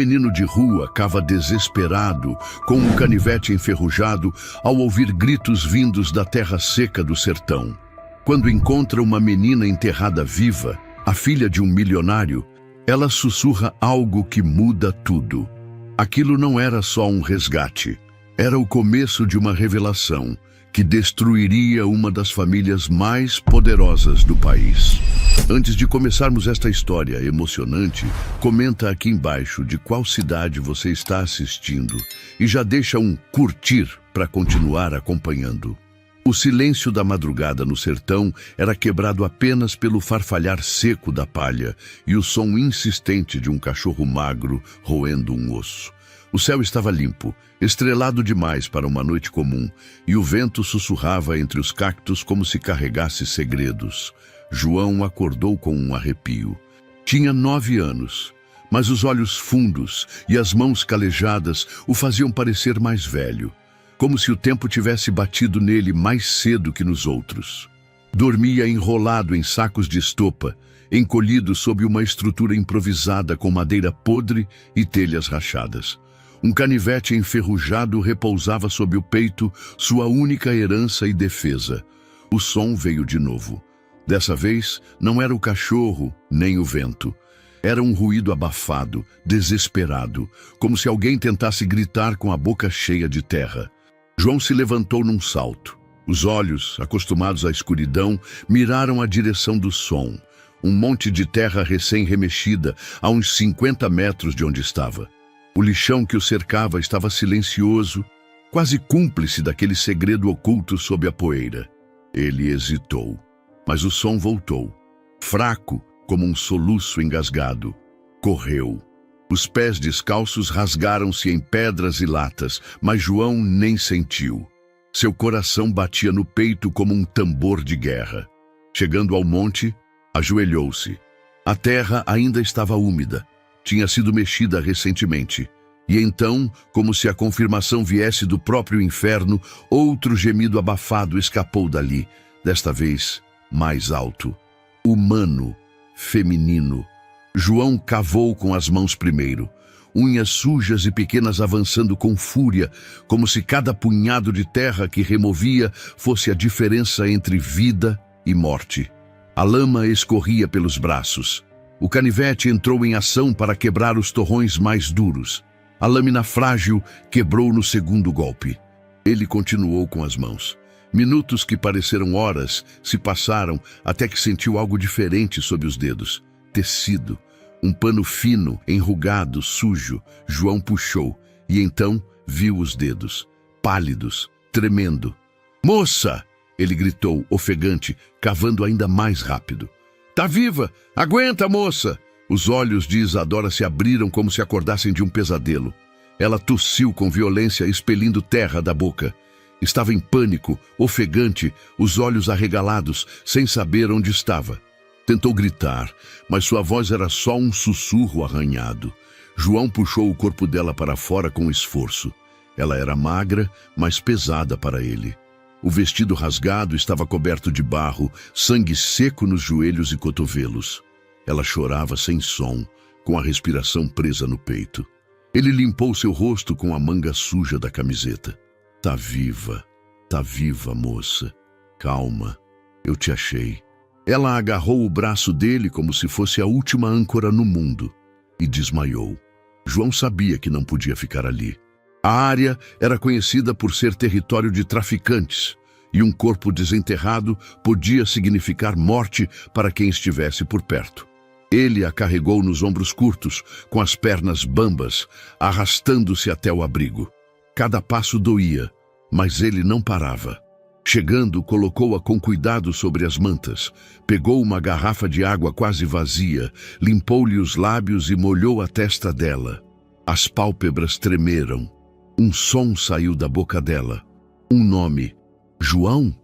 menino de rua cava desesperado, com um canivete enferrujado, ao ouvir gritos vindos da terra seca do sertão. Quando encontra uma menina enterrada viva, a filha de um milionário, ela sussurra algo que muda tudo. Aquilo não era só um resgate, era o começo de uma revelação que destruiria uma das famílias mais poderosas do país. Antes de começarmos esta história emocionante, comenta aqui embaixo de qual cidade você está assistindo e já deixa um curtir para continuar acompanhando. O silêncio da madrugada no sertão era quebrado apenas pelo farfalhar seco da palha e o som insistente de um cachorro magro roendo um osso. O céu estava limpo, estrelado demais para uma noite comum, e o vento sussurrava entre os cactos como se carregasse segredos. João acordou com um arrepio. Tinha 9 anos, mas os olhos fundos e as mãos calejadas o faziam parecer mais velho, como se o tempo tivesse batido nele mais cedo que nos outros. Dormia enrolado em sacos de estopa, encolhido sob uma estrutura improvisada com madeira podre e telhas rachadas. Um canivete enferrujado repousava sob o peito, sua única herança e defesa. O som veio de novo. Dessa vez, não era o cachorro, nem o vento. Era um ruído abafado, desesperado, como se alguém tentasse gritar com a boca cheia de terra. João se levantou num salto. Os olhos, acostumados à escuridão, miraram a direção do som. Um monte de terra recém-remexida, a uns 50 metros de onde estava. O lixão que o cercava estava silencioso, quase cúmplice daquele segredo oculto sob a poeira. Ele hesitou, mas o som voltou, fraco como um soluço engasgado. Correu. Os pés descalços rasgaram-se em pedras e latas, mas João nem sentiu. Seu coração batia no peito como um tambor de guerra. Chegando ao monte, ajoelhou-se. A terra ainda estava úmida. Tinha sido mexida recentemente. E então, como se a confirmação viesse do próprio inferno, outro gemido abafado escapou dali, desta vez mais alto. Humano, feminino. João cavou com as mãos primeiro, unhas sujas e pequenas avançando com fúria, como se cada punhado de terra que removia fosse a diferença entre vida e morte. A lama escorria pelos braços. O canivete entrou em ação para quebrar os torrões mais duros. A lâmina frágil quebrou no segundo golpe. Ele continuou com as mãos. Minutos que pareceram horas se passaram até que sentiu algo diferente sob os dedos. Tecido. Um pano fino, enrugado, sujo. João puxou e então viu os dedos. Pálidos, tremendo. "Moça!" ele gritou, ofegante, cavando ainda mais rápido. "Tá viva! Aguenta, moça!" Os olhos de Isadora se abriram como se acordassem de um pesadelo. Ela tossiu com violência, expelindo terra da boca. Estava em pânico, ofegante, os olhos arregalados, sem saber onde estava. Tentou gritar, mas sua voz era só um sussurro arranhado. João puxou o corpo dela para fora com esforço. Ela era magra, mas pesada para ele. O vestido rasgado estava coberto de barro, sangue seco nos joelhos e cotovelos. Ela chorava sem som, com a respiração presa no peito. Ele limpou seu rosto com a manga suja da camiseta. Tá viva, moça. Calma, eu te achei." Ela agarrou o braço dele como se fosse a última âncora no mundo e desmaiou. João sabia que não podia ficar ali. A área era conhecida por ser território de traficantes, e um corpo desenterrado podia significar morte para quem estivesse por perto. Ele a carregou nos ombros curtos, com as pernas bambas, arrastando-se até o abrigo. Cada passo doía, mas ele não parava. Chegando, colocou-a com cuidado sobre as mantas, pegou uma garrafa de água quase vazia, limpou-lhe os lábios e molhou a testa dela. As pálpebras tremeram. Um som saiu da boca dela. Um nome. "João?"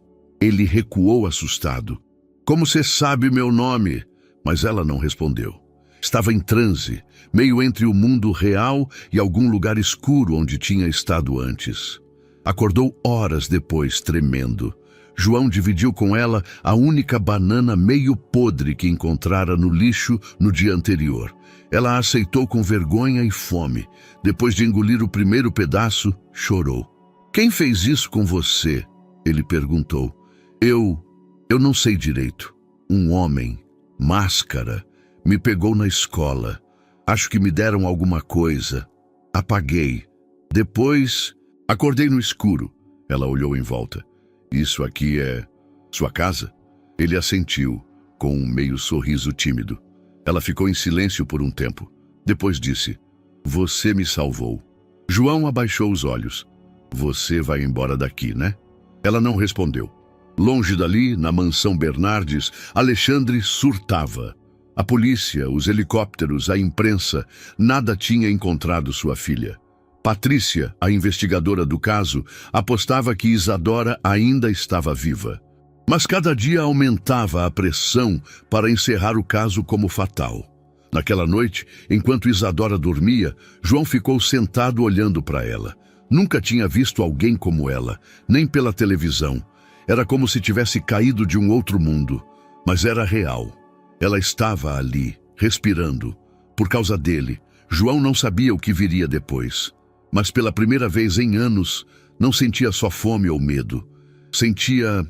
Ele recuou assustado. "Como você sabe meu nome?" Mas ela não respondeu. Estava em transe, meio entre o mundo real e algum lugar escuro onde tinha estado antes. Acordou horas depois, tremendo. João dividiu com ela a única banana meio podre que encontrara no lixo no dia anterior. Ela a aceitou com vergonha e fome. Depois de engolir o primeiro pedaço, chorou. "Quem fez isso com você?" ele perguntou. Eu não sei direito. Um homem, máscara, me pegou na escola. Acho que me deram alguma coisa. Apaguei. Depois, acordei no escuro." Ela olhou em volta. "Isso aqui é sua casa?" Ele assentiu, com um meio sorriso tímido. Ela ficou em silêncio por um tempo. Depois disse: "Você me salvou." João abaixou os olhos. "Você vai embora daqui, né?" Ela não respondeu. Longe dali, na mansão Bernardes, Alexandre surtava. A polícia, os helicópteros, a imprensa, nada tinha encontrado sua filha. Patrícia, a investigadora do caso, apostava que Isadora ainda estava viva. Mas cada dia aumentava a pressão para encerrar o caso como fatal. Naquela noite, enquanto Isadora dormia, João ficou sentado olhando para ela. Nunca tinha visto alguém como ela, nem pela televisão. Era como se tivesse caído de um outro mundo, mas era real. Ela estava ali, respirando. Por causa dele, João não sabia o que viria depois. Mas pela primeira vez em anos, não sentia só fome ou medo. Sentia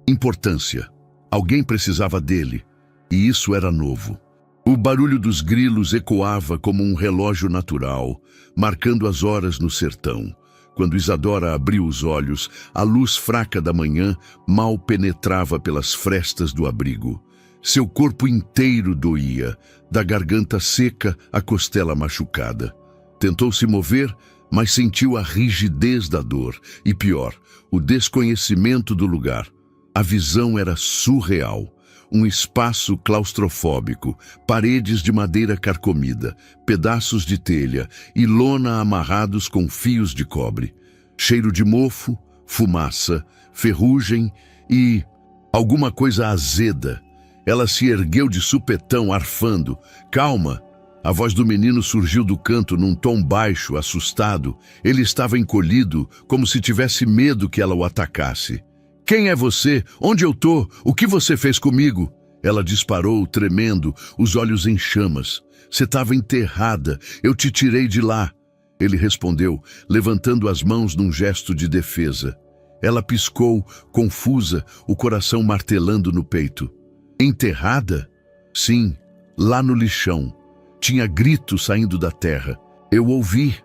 importância. Alguém precisava dele, e isso era novo. O barulho dos grilos ecoava como um relógio natural, marcando as horas no sertão. Quando Isadora abriu os olhos, a luz fraca da manhã mal penetrava pelas frestas do abrigo. Seu corpo inteiro doía, da garganta seca à costela machucada. Tentou se mover, mas sentiu a rigidez da dor e, pior, o desconhecimento do lugar. A visão era surreal. Um espaço claustrofóbico, paredes de madeira carcomida, pedaços de telha e lona amarrados com fios de cobre. Cheiro de mofo, fumaça, ferrugem e alguma coisa azeda. Ela se ergueu de supetão, arfando. "Calma!" A voz do menino surgiu do canto num tom baixo, assustado. Ele estava encolhido, como se tivesse medo que ela o atacasse. "Quem é você? Onde eu tô? O que você fez comigo?" Ela disparou, tremendo, os olhos em chamas. "Você estava enterrada. Eu te tirei de lá." Ele respondeu, levantando as mãos num gesto de defesa. Ela piscou, confusa, o coração martelando no peito. "Enterrada?" "Sim, lá no lixão. Tinha gritos saindo da terra. Eu ouvi.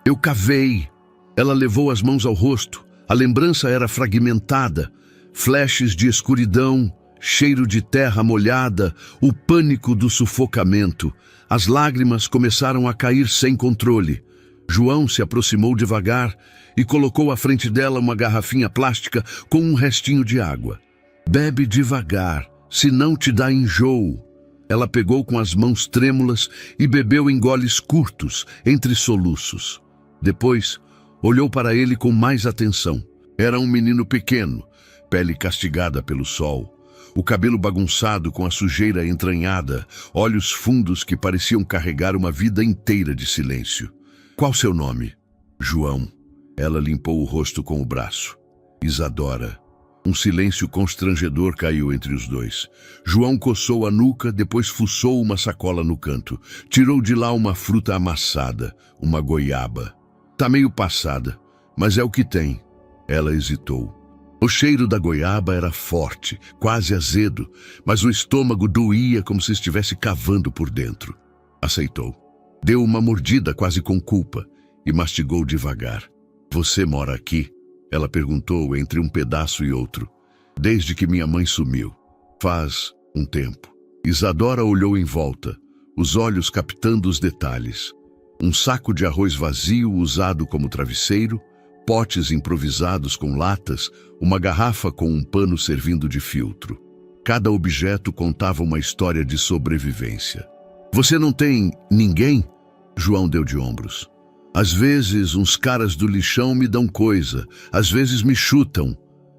Eu cavei." Ela levou as mãos ao rosto. A lembrança era fragmentada. Flashes de escuridão, cheiro de terra molhada, o pânico do sufocamento. As lágrimas começaram a cair sem controle. João se aproximou devagar e colocou à frente dela uma garrafinha plástica com um restinho de água. "Bebe devagar, senão te dá enjoo." Ela pegou com as mãos trêmulas e bebeu em goles curtos, entre soluços. Depois, olhou para ele com mais atenção. Era um menino pequeno, pele castigada pelo sol, o cabelo bagunçado com a sujeira entranhada, olhos fundos que pareciam carregar uma vida inteira de silêncio. "Qual seu nome?" "João." Ela limpou o rosto com o braço. "Isadora." Um silêncio constrangedor caiu entre os dois. João coçou a nuca, depois fuçou uma sacola no canto. Tirou de lá uma fruta amassada, uma goiaba. "Tá meio passada, mas é o que tem." Ela hesitou. O cheiro da goiaba era forte, quase azedo, mas o estômago doía como se estivesse cavando por dentro. Aceitou. Deu uma mordida quase com culpa e mastigou devagar. "Você mora aqui?" Ela perguntou entre um pedaço e outro. "Desde que minha mãe sumiu." "Faz um tempo." Isadora olhou em volta, os olhos captando os detalhes. Um saco de arroz vazio usado como travesseiro, potes improvisados com latas, uma garrafa com um pano servindo de filtro. Cada objeto contava uma história de sobrevivência. "Você não tem ninguém?" João deu de ombros. "Às vezes, uns caras do lixão me dão coisa, às vezes me chutam."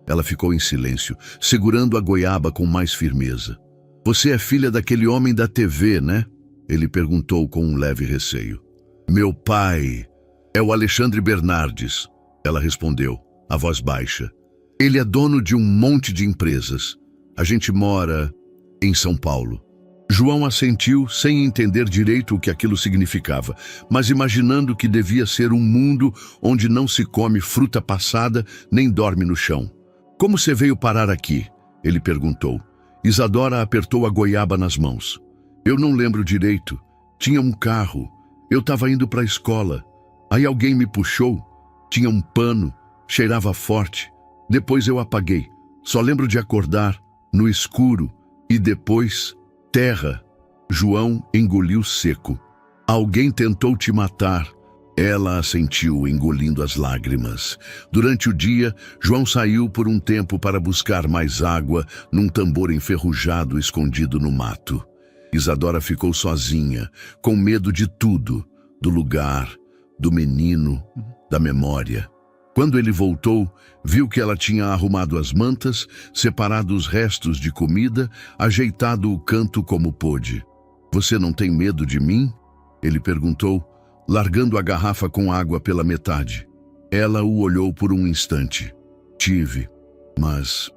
Ela ficou em silêncio, segurando a goiaba com mais firmeza. "Você é filha daquele homem da TV, né?" Ele perguntou com um leve receio. "Meu pai é o Alexandre Bernardes." Ela respondeu, a voz baixa. Ele é dono de um monte de empresas. A gente mora em São Paulo. João assentiu sem entender direito o que aquilo significava, mas imaginando que devia ser um mundo onde não se come fruta passada nem dorme no chão. Como você veio parar aqui? Ele perguntou. Isadora apertou a goiaba nas mãos. Eu não lembro direito. Tinha um carro. Eu estava indo para a escola. Aí alguém me puxou. Tinha um pano. Cheirava forte. Depois eu apaguei. Só lembro de acordar, no escuro, e depois, terra. João engoliu seco. Alguém tentou te matar. Ela assentiu, engolindo as lágrimas. Durante o dia, João saiu por um tempo para buscar mais água num tambor enferrujado escondido no mato. Isadora ficou sozinha, com medo de tudo, do lugar, do menino, da memória. Quando ele voltou, viu que ela tinha arrumado as mantas, separado os restos de comida, ajeitado o canto como pôde. Você não tem medo de mim? Ele perguntou, largando a garrafa com água pela metade. Ela o olhou por um instante. Tive, mas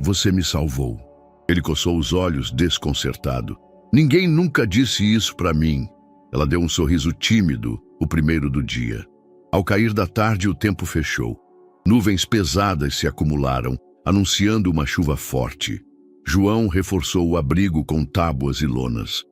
você me salvou. Ele coçou os olhos, desconcertado. Ninguém nunca disse isso para mim. Ela deu um sorriso tímido, o primeiro do dia. Ao cair da tarde, o tempo fechou. Nuvens pesadas se acumularam, anunciando uma chuva forte. João reforçou o abrigo com tábuas e lonas.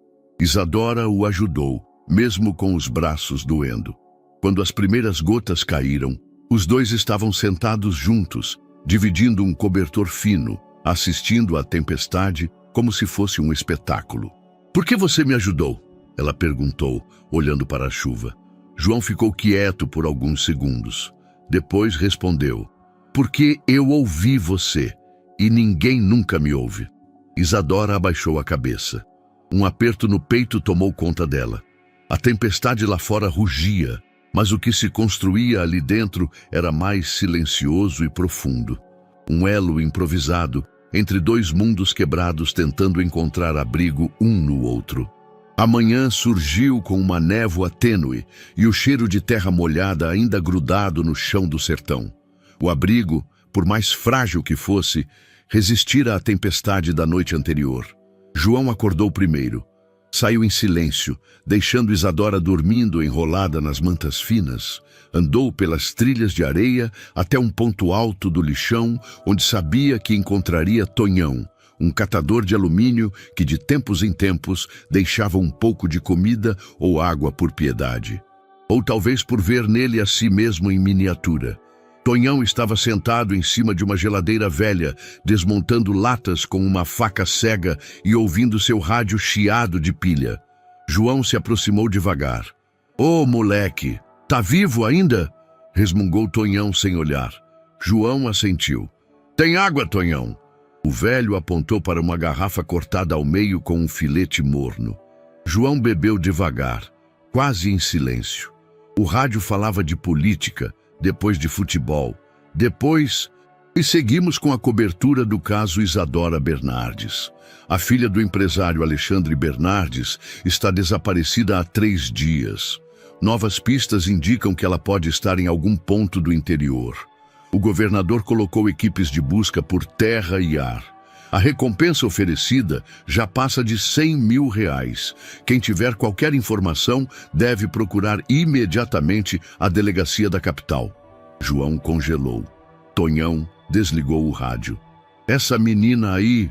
Isadora o ajudou, mesmo com os braços doendo. Quando as primeiras gotas caíram, os dois estavam sentados juntos, dividindo um cobertor fino, assistindo à tempestade como se fosse um espetáculo. Por que você me ajudou? Ela perguntou, olhando para a chuva. João ficou quieto por alguns segundos. Depois respondeu, porque eu ouvi você, e ninguém nunca me ouve. Isadora abaixou a cabeça. Um aperto no peito tomou conta dela. A tempestade lá fora rugia, mas o que se construía ali dentro era mais silencioso e profundo. Um elo improvisado entre dois mundos quebrados tentando encontrar abrigo um no outro. A manhã surgiu com uma névoa tênue e o cheiro de terra molhada ainda grudado no chão do sertão. O abrigo, por mais frágil que fosse, resistira à tempestade da noite anterior. João acordou primeiro. Saiu em silêncio, deixando Isadora dormindo enrolada nas mantas finas. Andou pelas trilhas de areia até um ponto alto do lixão, onde sabia que encontraria Tonhão, um catador de alumínio que de tempos em tempos deixava um pouco de comida ou água por piedade. Ou talvez por ver nele a si mesmo em miniatura. Tonhão estava sentado em cima de uma geladeira velha, desmontando latas com uma faca cega e ouvindo seu rádio chiado de pilha. João se aproximou devagar. Ô, moleque, tá vivo ainda? Resmungou Tonhão sem olhar. João assentiu. Tem água, Tonhão? O velho apontou para uma garrafa cortada ao meio com um filete morno. João bebeu devagar, quase em silêncio. O rádio falava de política, depois de futebol, depois... E seguimos com a cobertura do caso Isadora Bernardes. A filha do empresário Alexandre Bernardes está desaparecida há 3 dias. Novas pistas indicam que ela pode estar em algum ponto do interior. O governador colocou equipes de busca por terra e ar. A recompensa oferecida já passa de R$100 mil. Quem tiver qualquer informação deve procurar imediatamente a delegacia da capital. João congelou. Tonhão desligou o rádio. Essa menina aí,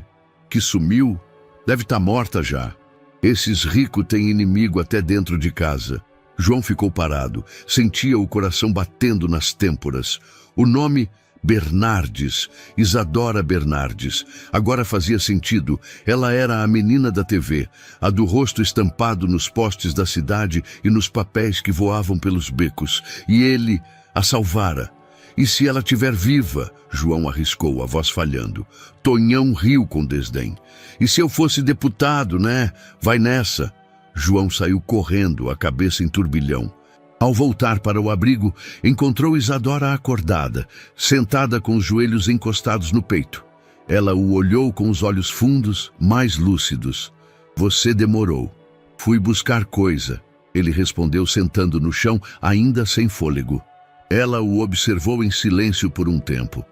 que sumiu, deve estar morta já. Esses ricos têm inimigo até dentro de casa. João ficou parado, sentia o coração batendo nas têmporas. O nome Bernardes, Isadora Bernardes, agora fazia sentido. Ela era a menina da TV, a do rosto estampado nos postes da cidade e nos papéis que voavam pelos becos. E ele a salvara. E se ela estiver viva? João arriscou, a voz falhando. Tonhão riu com desdém. E se eu fosse deputado, né? Vai nessa. João saiu correndo, a cabeça em turbilhão. Ao voltar para o abrigo, encontrou Isadora acordada, sentada com os joelhos encostados no peito. Ela o olhou com os olhos fundos, mais lúcidos. Você demorou. Fui buscar coisa, ele respondeu sentando no chão, ainda sem fôlego. Ela o observou em silêncio por um tempo.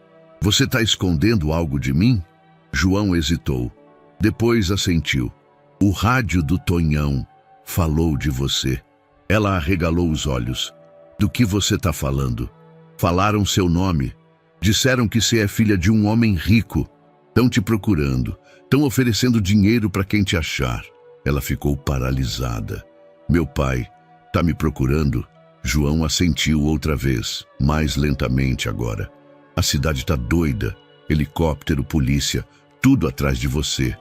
Você está escondendo algo de mim? João hesitou. Depois assentiu. O rádio do Tonhão falou de você. Ela arregalou os olhos. Do que você está falando? Falaram seu nome. Disseram que você é filha de um homem rico. Estão te procurando. Estão oferecendo dinheiro para quem te achar. Ela ficou paralisada. Meu pai está me procurando? João assentiu outra vez, mais lentamente agora. A cidade está doida. Helicóptero, polícia, tudo atrás de você.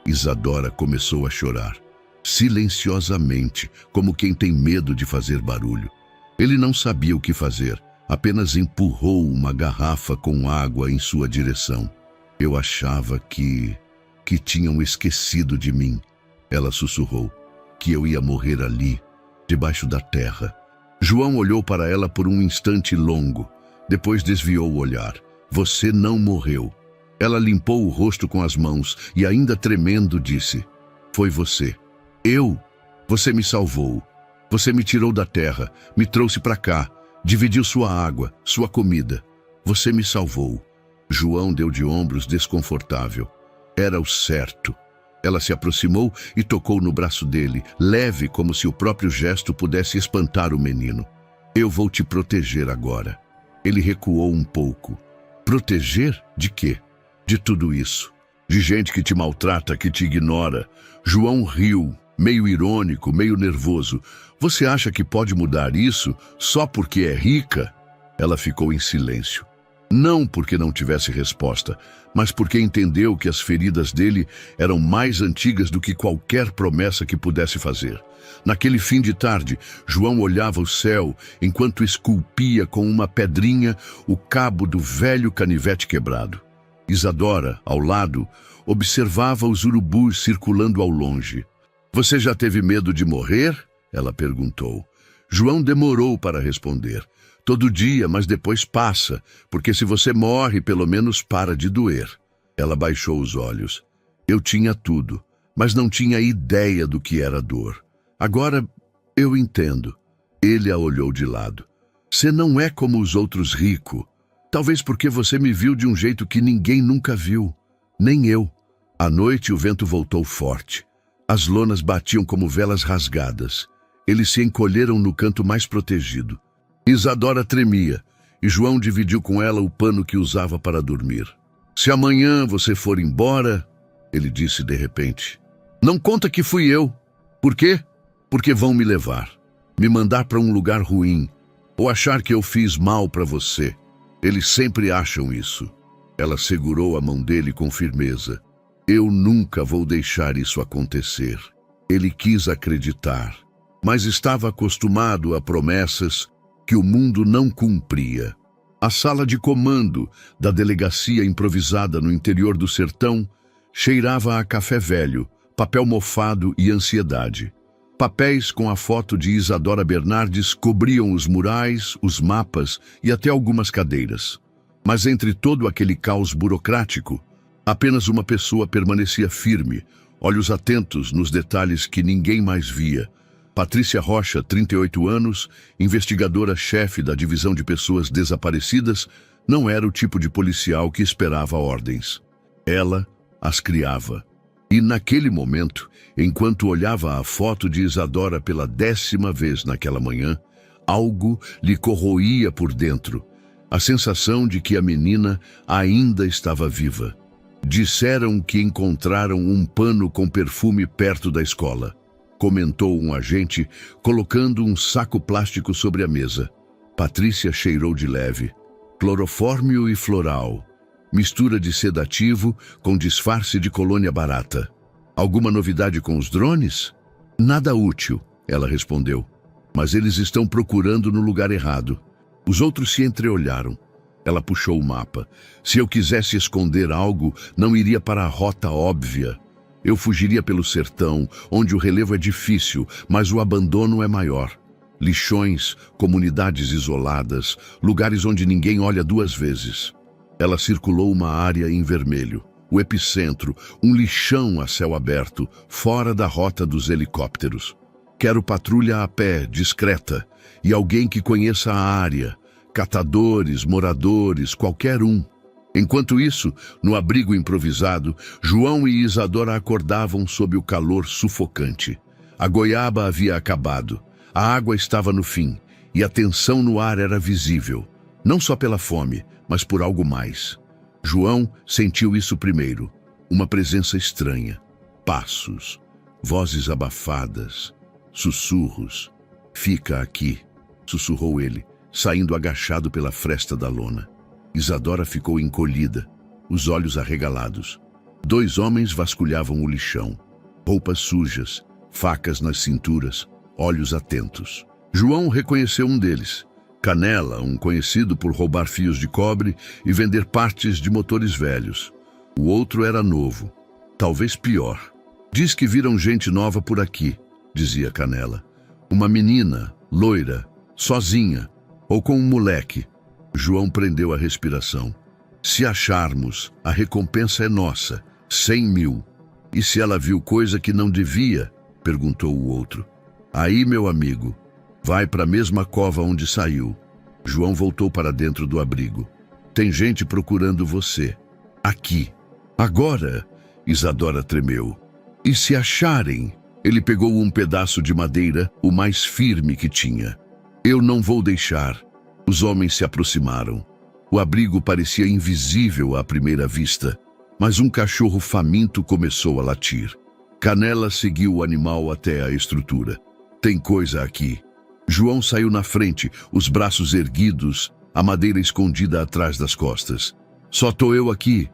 Isadora começou a chorar. Silenciosamente, como quem tem medo de fazer barulho. Ele não sabia o que fazer, apenas empurrou uma garrafa com água em sua direção. Eu achava que tinham esquecido de mim. Ela sussurrou, que eu ia morrer ali, debaixo da terra. João olhou para ela por um instante longo, depois desviou o olhar. Você não morreu. Ela limpou o rosto com as mãos e, ainda tremendo, disse, foi você. Eu? Você me salvou. Você me tirou da terra, me trouxe para cá, dividiu sua água, sua comida. Você me salvou. João deu de ombros desconfortável. Era o certo. Ela se aproximou e tocou no braço dele, leve como se o próprio gesto pudesse espantar o menino. Eu vou te proteger agora. Ele recuou um pouco. Proteger? De quê? De tudo isso. De gente que te maltrata, que te ignora. João riu, meio irônico, meio nervoso. Você acha que pode mudar isso só porque é rica? Ela ficou em silêncio. Não porque não tivesse resposta, mas porque entendeu que as feridas dele eram mais antigas do que qualquer promessa que pudesse fazer. Naquele fim de tarde, João olhava o céu enquanto esculpia com uma pedrinha o cabo do velho canivete quebrado. Isadora, ao lado, observava os urubus circulando ao longe. Você já teve medo de morrer? Ela perguntou. João demorou para responder. Todo dia, mas depois passa, porque se você morre, pelo menos para de doer. Ela baixou os olhos. Eu tinha tudo, mas não tinha ideia do que era dor. Agora eu entendo. Ele a olhou de lado. Você não é como os outros ricos. Talvez porque você me viu de um jeito que ninguém nunca viu. Nem eu. À noite o vento voltou forte. As lonas batiam como velas rasgadas. Eles se encolheram no canto mais protegido. Isadora tremia, e João dividiu com ela o pano que usava para dormir. Se amanhã você for embora, ele disse de repente, não conta que fui eu. Por quê? Porque vão me levar, me mandar para um lugar ruim, ou achar que eu fiz mal para você. Eles sempre acham isso. Ela segurou a mão dele com firmeza. Eu nunca vou deixar isso acontecer. Ele quis acreditar, mas estava acostumado a promessas que o mundo não cumpria. A sala de comando da delegacia improvisada no interior do sertão cheirava a café velho, papel mofado e ansiedade. Papéis com a foto de Isadora Bernardes cobriam os murais, os mapas e até algumas cadeiras. Mas entre todo aquele caos burocrático, apenas uma pessoa permanecia firme, olhos atentos nos detalhes que ninguém mais via. Patrícia Rocha, 38 anos, investigadora-chefe da Divisão de Pessoas Desaparecidas, não era o tipo de policial que esperava ordens. Ela as criava. E naquele momento, enquanto olhava a foto de Isadora pela 10ª vez naquela manhã, algo lhe corroía por dentro, a sensação de que a menina ainda estava viva. Disseram que encontraram um pano com perfume perto da escola, comentou um agente, colocando um saco plástico sobre a mesa. Patrícia cheirou de leve. Clorofórmio e floral. Mistura de sedativo com disfarce de colônia barata. Alguma novidade com os drones? Nada útil, ela respondeu. Mas eles estão procurando no lugar errado. Os outros se entreolharam. Ela puxou o mapa. Se eu quisesse esconder algo, não iria para a rota óbvia. Eu fugiria pelo sertão, onde o relevo é difícil, mas o abandono é maior. Lixões, comunidades isoladas, lugares onde ninguém olha 2 vezes. Ela circulou uma área em vermelho, o epicentro, um lixão a céu aberto, fora da rota dos helicópteros. Quero patrulha a pé, discreta, e alguém que conheça a área, catadores, moradores, qualquer um. Enquanto isso, no abrigo improvisado, João e Isadora acordavam sob o calor sufocante. A goiaba havia acabado, a água estava no fim, e a tensão no ar era visível, não só pela fome, mas por algo mais. João sentiu isso primeiro, uma presença estranha. Passos, vozes abafadas, sussurros. "Fica aqui", sussurrou ele, saindo agachado pela fresta da lona. Isadora ficou encolhida, os olhos arregalados. 2 homens vasculhavam o lixão. Roupas sujas, facas nas cinturas, olhos atentos. João reconheceu um deles. Canela, um conhecido por roubar fios de cobre e vender partes de motores velhos. O outro era novo, talvez pior. "Diz que viram gente nova por aqui", dizia Canela. "Uma menina, loira, sozinha, ou com um moleque." João prendeu a respiração. "Se acharmos, a recompensa é nossa, 100.000. "E se ela viu coisa que não devia?" perguntou o outro. "Aí, meu amigo, vai para a mesma cova onde saiu." João voltou para dentro do abrigo. "Tem gente procurando você. Aqui." "Agora?" Isadora tremeu. "E se acharem?" Ele pegou um pedaço de madeira, o mais firme que tinha. "Eu não vou deixar." Os homens se aproximaram. O abrigo parecia invisível à primeira vista, mas um cachorro faminto começou a latir. Canela seguiu o animal até a estrutura. "Tem coisa aqui." João saiu na frente, os braços erguidos, a madeira escondida atrás das costas. "Só tô eu aqui.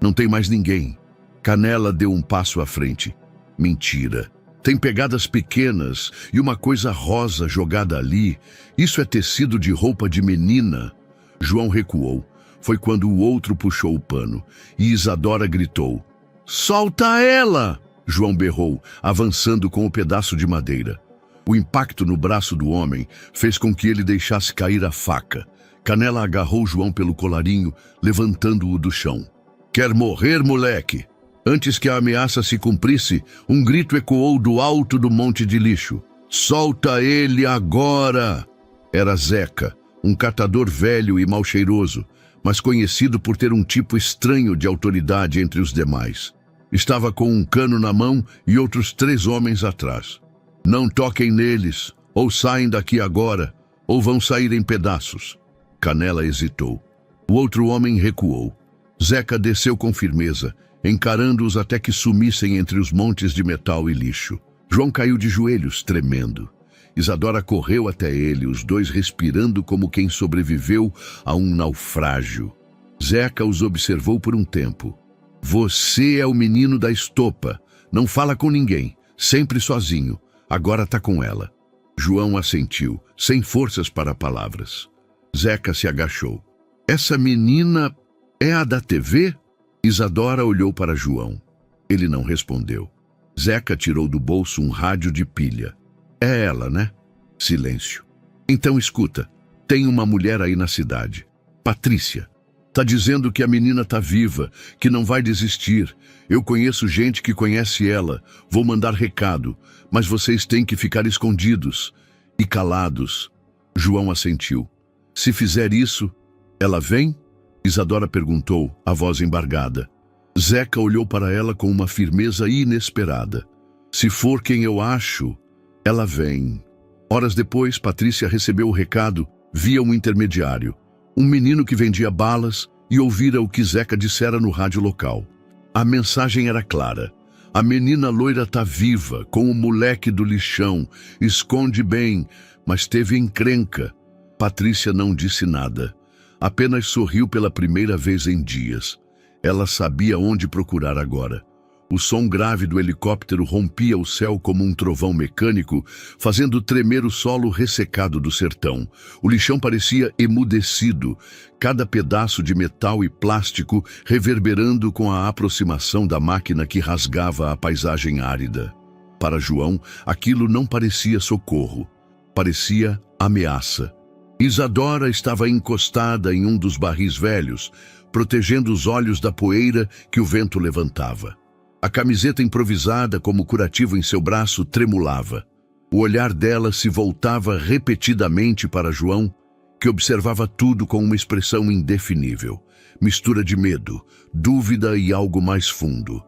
Não tem mais ninguém." Canela deu um passo à frente. "Mentira. Tem pegadas pequenas e uma coisa rosa jogada ali. Isso é tecido de roupa de menina." João recuou. Foi quando o outro puxou o pano e Isadora gritou. "Solta ela!" João berrou, avançando com o pedaço de madeira. O impacto no braço do homem fez com que ele deixasse cair a faca. Canela agarrou João pelo colarinho, levantando-o do chão. "Quer morrer, moleque?" Antes que a ameaça se cumprisse, um grito ecoou do alto do monte de lixo. "Solta ele agora!" Era Zeca, um catador velho e mal cheiroso, mas conhecido por ter um tipo estranho de autoridade entre os demais. Estava com um cano na mão e outros 3 homens atrás. "Não toquem neles, ou saem daqui agora, ou vão sair em pedaços." Canela hesitou. O outro homem recuou. Zeca desceu com firmeza, encarando-os até que sumissem entre os montes de metal e lixo. João caiu de joelhos, tremendo. Isadora correu até ele, os 2 respirando como quem sobreviveu a um naufrágio. Zeca os observou por um tempo. "Você é o menino da estopa. Não fala com ninguém, sempre sozinho. Agora tá com ela." João assentiu, sem forças para palavras. Zeca se agachou. "Essa menina é a da TV?" Isadora olhou para João. Ele não respondeu. Zeca tirou do bolso um rádio de pilha. "É ela, né?" Silêncio. "Então escuta, tem uma mulher aí na cidade. Patrícia. Tá dizendo que a menina tá viva, que não vai desistir. Eu conheço gente que conhece ela. Vou mandar recado, mas vocês têm que ficar escondidos e calados." João assentiu. "Se fizer isso, ela vem?" Isadora perguntou, a voz embargada. Zeca olhou para ela com uma firmeza inesperada. "Se for quem eu acho, ela vem." Horas depois, Patrícia recebeu o recado via um intermediário. Um menino que vendia balas e ouvira o que Zeca dissera no rádio local. A mensagem era clara. "A menina loira tá viva, com o moleque do lixão. Esconde bem, mas teve encrenca." Patrícia não disse nada. Apenas sorriu pela primeira vez em dias. Ela sabia onde procurar agora. O som grave do helicóptero rompia o céu como um trovão mecânico, fazendo tremer o solo ressecado do sertão. O lixão parecia emudecido, cada pedaço de metal e plástico reverberando com a aproximação da máquina que rasgava a paisagem árida. Para João, aquilo não parecia socorro, parecia ameaça. Isadora estava encostada em um dos barris velhos, protegendo os olhos da poeira que o vento levantava. A camiseta improvisada como curativo em seu braço tremulava. O olhar dela se voltava repetidamente para João, que observava tudo com uma expressão indefinível, mistura de medo, dúvida e algo mais fundo: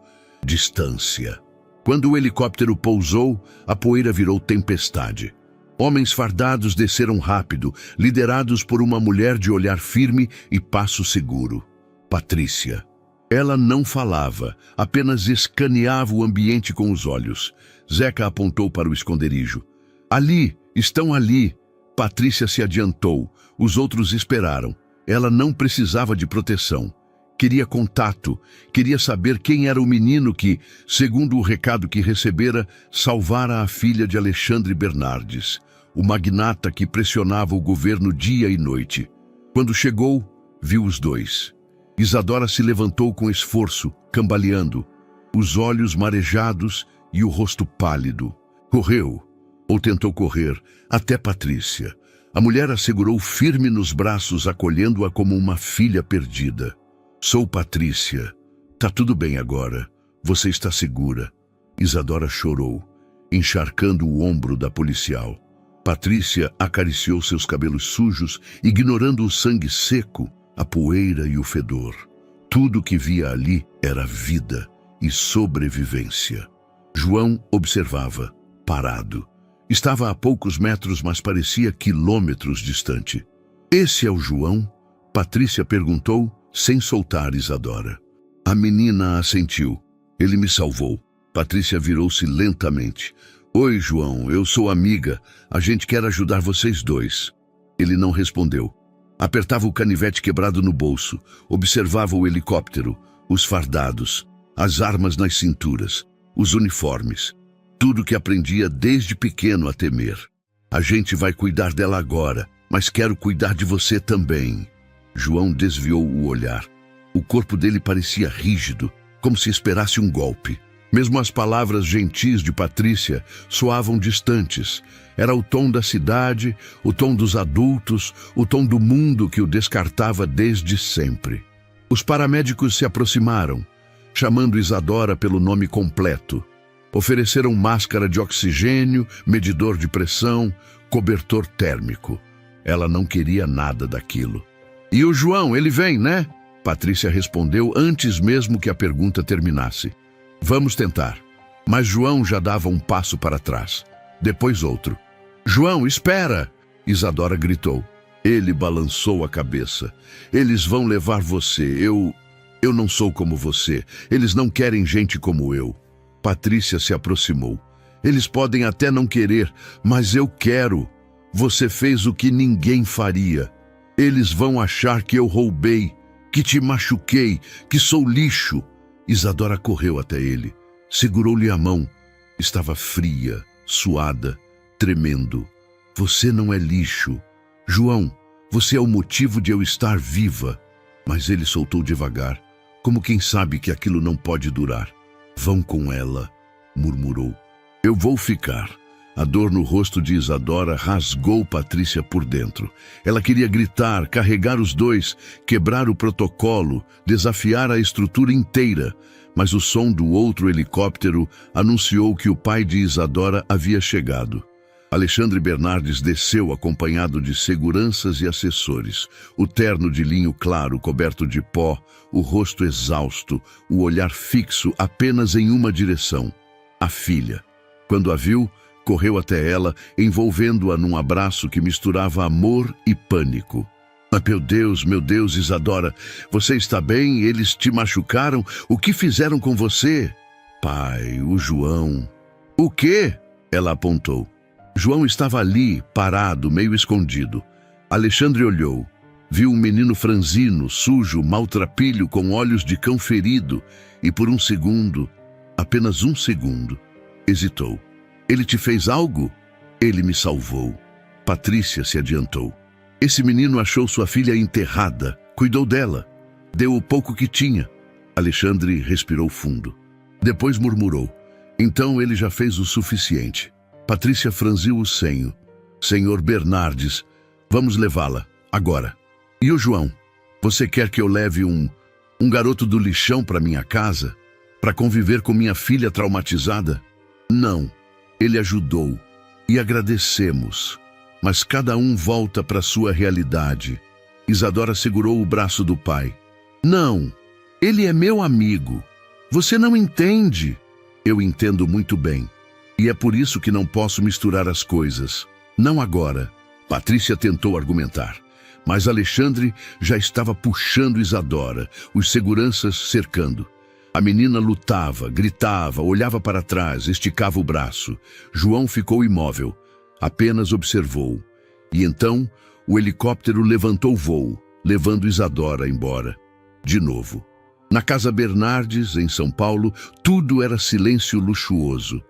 distância. Quando o helicóptero pousou, a poeira virou tempestade. Homens fardados desceram rápido, liderados por uma mulher de olhar firme e passo seguro. Patrícia. Ela não falava, apenas escaneava o ambiente com os olhos. Zeca apontou para o esconderijo. Ali, estão ali. Patrícia se adiantou. Os outros esperaram. Ela não precisava de proteção. Queria contato, queria saber quem era o menino que, segundo o recado que recebera, salvara a filha de Alexandre Bernardes, o magnata que pressionava o governo dia e noite. Quando chegou, viu os dois. Isadora se levantou com esforço, cambaleando, os olhos marejados e o rosto pálido. Correu, ou tentou correr, até Patrícia. A mulher a segurou firme nos braços, acolhendo-a como uma filha perdida. Sou Patrícia. Tá tudo bem agora. Você está segura. Isadora chorou, encharcando o ombro da policial. Patrícia acariciou seus cabelos sujos, ignorando o sangue seco, a poeira e o fedor. Tudo que via ali era vida e sobrevivência. João observava, parado. Estava a poucos metros, mas parecia quilômetros distante. Esse é o João? Patrícia perguntou, sem soltar Isadora. A menina assentiu. Ele me salvou. Patrícia virou-se lentamente. Oi, João, eu sou amiga. A gente quer ajudar vocês dois. Ele não respondeu. Apertava o canivete quebrado no bolso. Observava o helicóptero, os fardados, as armas nas cinturas, os uniformes. Tudo que aprendia desde pequeno a temer. A gente vai cuidar dela agora, mas quero cuidar de você também. João desviou o olhar. O corpo dele parecia rígido, como se esperasse um golpe. Mesmo as palavras gentis de Patrícia soavam distantes. Era o tom da cidade, o tom dos adultos, o tom do mundo que o descartava desde sempre. Os paramédicos se aproximaram, chamando Isadora pelo nome completo. Ofereceram máscara de oxigênio, medidor de pressão, cobertor térmico. Ela não queria nada daquilo. E o João, ele vem, né? Patrícia respondeu antes mesmo que a pergunta terminasse. Vamos tentar. Mas João já dava um passo para trás. Depois outro. João, espera! Isadora gritou. Ele balançou a cabeça. Eles vão levar você. Eu não sou como você. Eles não querem gente como eu. Patrícia se aproximou. Eles podem até não querer, mas eu quero. Você fez o que ninguém faria. Eles vão achar que eu roubei, que te machuquei, que sou lixo. Isadora correu até ele, segurou-lhe a mão. Estava fria, suada, tremendo. Você não é lixo. João, você é o motivo de eu estar viva. Mas ele soltou devagar, como quem sabe que aquilo não pode durar. Vão com ela, murmurou. Eu vou ficar. A dor no rosto de Isadora rasgou Patrícia por dentro. Ela queria gritar, carregar os dois, quebrar o protocolo, desafiar a estrutura inteira. Mas o som do outro helicóptero anunciou que o pai de Isadora havia chegado. Alexandre Bernardes desceu acompanhado de seguranças e assessores. O terno de linho claro coberto de pó, o rosto exausto, o olhar fixo apenas em uma direção. A filha. Quando a viu, correu até ela, envolvendo-a num abraço que misturava amor e pânico. Meu Deus, Isadora, você está bem? Eles te machucaram? O que fizeram com você? Pai, o João. O quê? Ela apontou. João estava ali, parado, meio escondido. Alexandre olhou. Viu um menino franzino, sujo, maltrapilho, com olhos de cão ferido, e por um segundo, apenas um segundo, hesitou. Ele te fez algo? Ele me salvou. Patrícia se adiantou. Esse menino achou sua filha enterrada, cuidou dela, deu o pouco que tinha. Alexandre respirou fundo. Depois murmurou. Então ele já fez o suficiente. Patrícia franziu o senho. Senhor Bernardes, vamos levá-la, agora. E o João? Você quer que eu leve um garoto do lixão para minha casa? Para conviver com minha filha traumatizada? Não. Ele ajudou. E agradecemos. mas cada um volta para sua realidade. Isadora segurou o braço do pai. Não, ele é meu amigo. Você não entende. Eu entendo muito bem. E é por isso que não posso misturar as coisas. Não agora. Patrícia tentou argumentar, mas Alexandre já estava puxando Isadora, os seguranças cercando. A menina lutava, gritava, olhava para trás, esticava o braço. João ficou imóvel, apenas observou. E então, o helicóptero levantou voo, levando Isadora embora. De novo. Na Casa Bernardes, em São Paulo, tudo era silêncio luxuoso.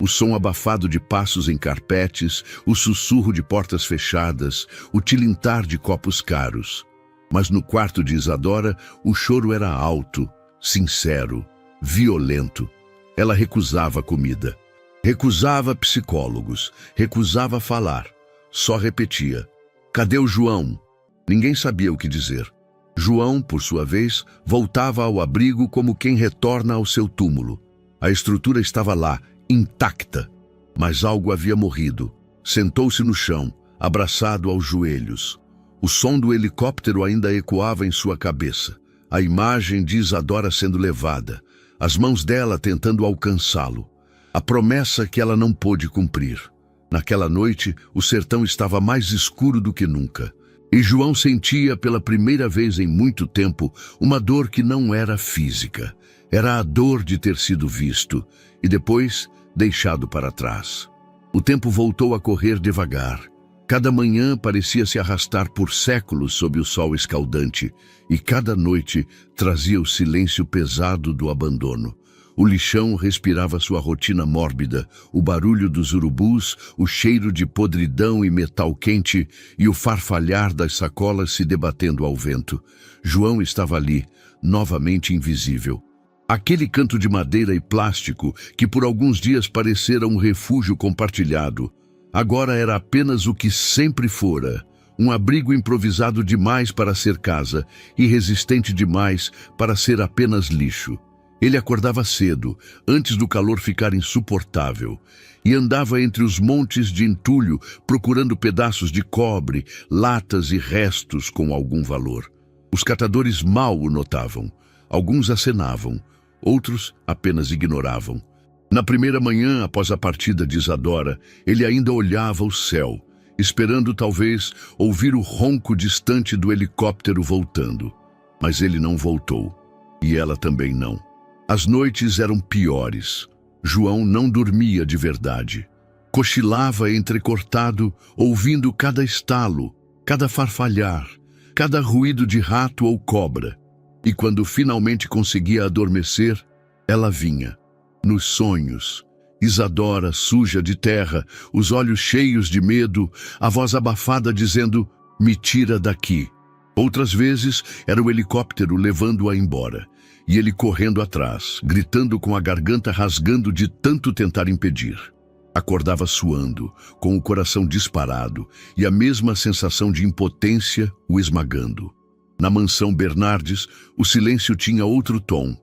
O som abafado de passos em carpetes, o sussurro de portas fechadas, o tilintar de copos caros. Mas no quarto de Isadora, o choro era alto, sincero, violento. Ela recusava comida, recusava psicólogos, recusava falar. Só repetia: "Cadê o João?" Ninguém sabia o que dizer. João, por sua vez, voltava ao abrigo como quem retorna ao seu túmulo. A estrutura estava lá, intacta, mas algo havia morrido. Sentou-se no chão, abraçado aos joelhos. O som do helicóptero ainda ecoava em sua cabeça. A imagem de Isadora sendo levada, as mãos dela tentando alcançá-lo. A promessa que ela não pôde cumprir. Naquela noite, o sertão estava mais escuro do que nunca. E João sentia pela primeira vez em muito tempo uma dor que não era física. Era a dor de ter sido visto e depois deixado para trás. O tempo voltou a correr devagar. Cada manhã parecia se arrastar por séculos sob o sol escaldante e cada noite trazia o silêncio pesado do abandono. O lixão respirava sua rotina mórbida, o barulho dos urubus, o cheiro de podridão e metal quente e o farfalhar das sacolas se debatendo ao vento. João estava ali, novamente invisível. Aquele canto de madeira e plástico que por alguns dias parecera um refúgio compartilhado, agora era apenas o que sempre fora, um abrigo improvisado demais para ser casa e resistente demais para ser apenas lixo. Ele acordava cedo, antes do calor ficar insuportável, e andava entre os montes de entulho procurando pedaços de cobre, latas e restos com algum valor. Os catadores mal o notavam. Alguns acenavam, outros apenas ignoravam. Na primeira manhã após a partida de Isadora, ele ainda olhava o céu, esperando talvez ouvir o ronco distante do helicóptero voltando. Mas ele não voltou, e ela também não. As noites eram piores. João não dormia de verdade. Cochilava entrecortado, ouvindo cada estalo, cada farfalhar, cada ruído de rato ou cobra. E quando finalmente conseguia adormecer, ela vinha. Nos sonhos, Isadora, suja de terra, os olhos cheios de medo, a voz abafada dizendo: "Me tira daqui." Outras vezes era o helicóptero levando-a embora. E ele correndo atrás, gritando com a garganta rasgando de tanto tentar impedir. Acordava suando, com o coração disparado e a mesma sensação de impotência o esmagando. Na mansão Bernardes, o silêncio tinha outro tom.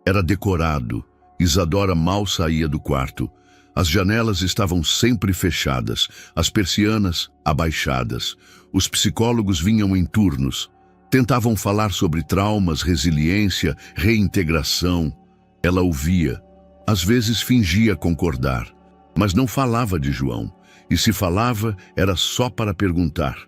Era decorado. Isadora mal saía do quarto. As janelas estavam sempre fechadas, as persianas abaixadas. Os psicólogos vinham em turnos. Tentavam falar sobre traumas, resiliência, reintegração. Ela ouvia. Às vezes fingia concordar, mas não falava de João. E se falava, era só para perguntar.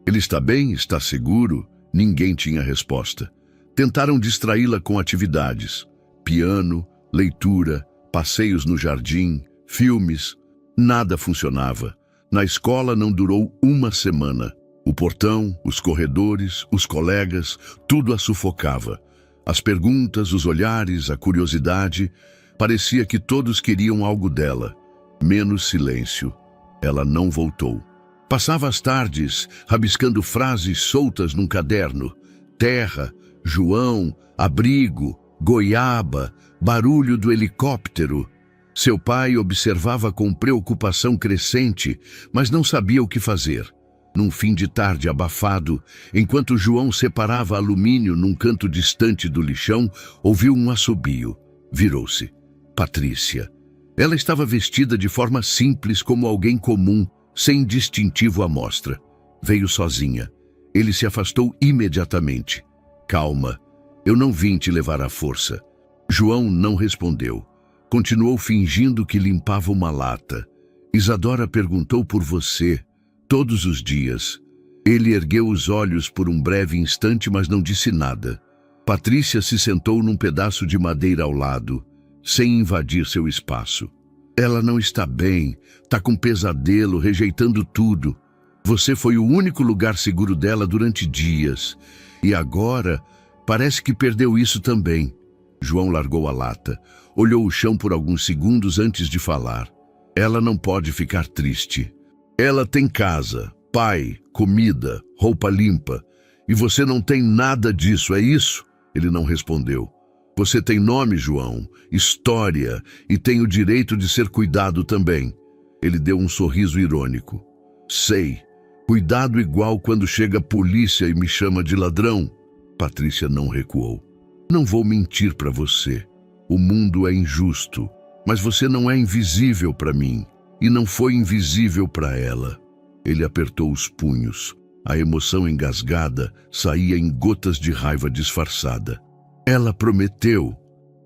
Ele está bem? Está seguro? Ninguém tinha resposta. Tentaram distraí-la com atividades. Piano, leitura, passeios no jardim, filmes. Nada funcionava. Na escola não durou uma semana. O portão, os corredores, os colegas, tudo a sufocava. As perguntas, os olhares, a curiosidade, parecia que todos queriam algo dela, menos silêncio. Ela não voltou. Passava as tardes, rabiscando frases soltas num caderno. Terra, João, abrigo, goiaba, barulho do helicóptero. Seu pai observava com preocupação crescente, mas não sabia o que fazer. Num fim de tarde abafado, enquanto João separava alumínio num canto distante do lixão, ouviu um assobio. Virou-se. Patrícia. Ela estava vestida de forma simples como alguém comum, sem distintivo à mostra. Veio sozinha. Ele se afastou imediatamente. Calma, eu não vim te levar à força. João não respondeu. Continuou fingindo que limpava uma lata. Isadora perguntou por você, todos os dias. Ele ergueu os olhos por um breve instante, mas não disse nada. Patrícia se sentou num pedaço de madeira ao lado, sem invadir seu espaço. Ela não está bem, está com pesadelo, rejeitando tudo. Você foi o único lugar seguro dela durante dias. E agora, parece que perdeu isso também. João largou a lata, olhou o chão por alguns segundos antes de falar. Ela não pode ficar triste. Ela tem casa, pai, comida, roupa limpa. E você não tem nada disso, é isso? Ele não respondeu. Você tem nome, João, história, e tem o direito de ser cuidado também. Ele deu um sorriso irônico. Sei. Cuidado igual quando chega a polícia e me chama de ladrão. Patrícia não recuou. Não vou mentir para você. O mundo é injusto, mas você não é invisível para mim, e não foi invisível para ela. Ele apertou os punhos. A emoção engasgada saía em gotas de raiva disfarçada. Ela prometeu.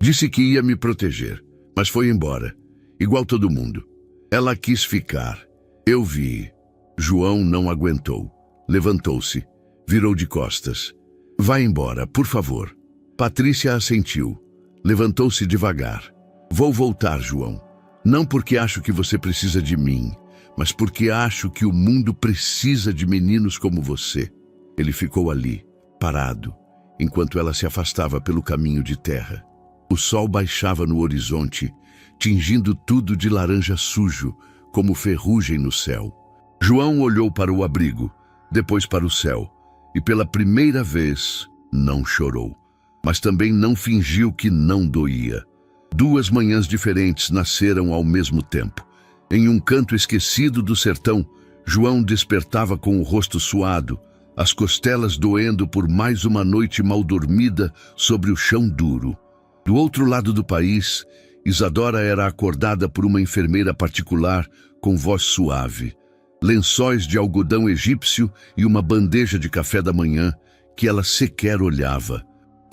Disse que ia me proteger, mas foi embora. Igual todo mundo. Ela quis ficar. Eu vi. João não aguentou. Levantou-se. Virou de costas. Vá embora, por favor. Patrícia assentiu. Levantou-se devagar. Vou voltar, João. Não porque acho que você precisa de mim, mas porque acho que o mundo precisa de meninos como você. Ele ficou ali, parado, enquanto ela se afastava pelo caminho de terra. O sol baixava no horizonte, tingindo tudo de laranja sujo, como ferrugem no céu. João olhou para o abrigo, depois para o céu, e pela primeira vez não chorou, mas também não fingiu que não doía. Duas manhãs diferentes nasceram ao mesmo tempo. Em um canto esquecido do sertão, João despertava com o rosto suado, as costelas doendo por mais uma noite mal dormida sobre o chão duro. Do outro lado do país, Isadora era acordada por uma enfermeira particular com voz suave, lençóis de algodão egípcio e uma bandeja de café da manhã que ela sequer olhava.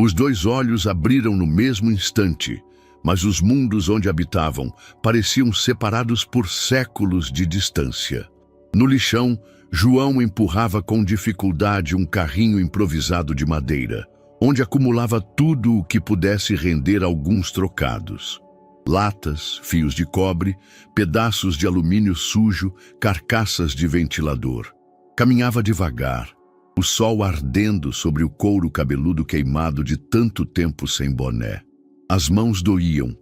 Os dois olhos abriram no mesmo instante, mas os mundos onde habitavam pareciam separados por séculos de distância. No lixão, João empurrava com dificuldade um carrinho improvisado de madeira, onde acumulava tudo o que pudesse render alguns trocados. Latas, fios de cobre, pedaços de alumínio sujo, carcaças de ventilador. Caminhava devagar, o sol ardendo sobre o couro cabeludo queimado de tanto tempo sem boné. As mãos doíam,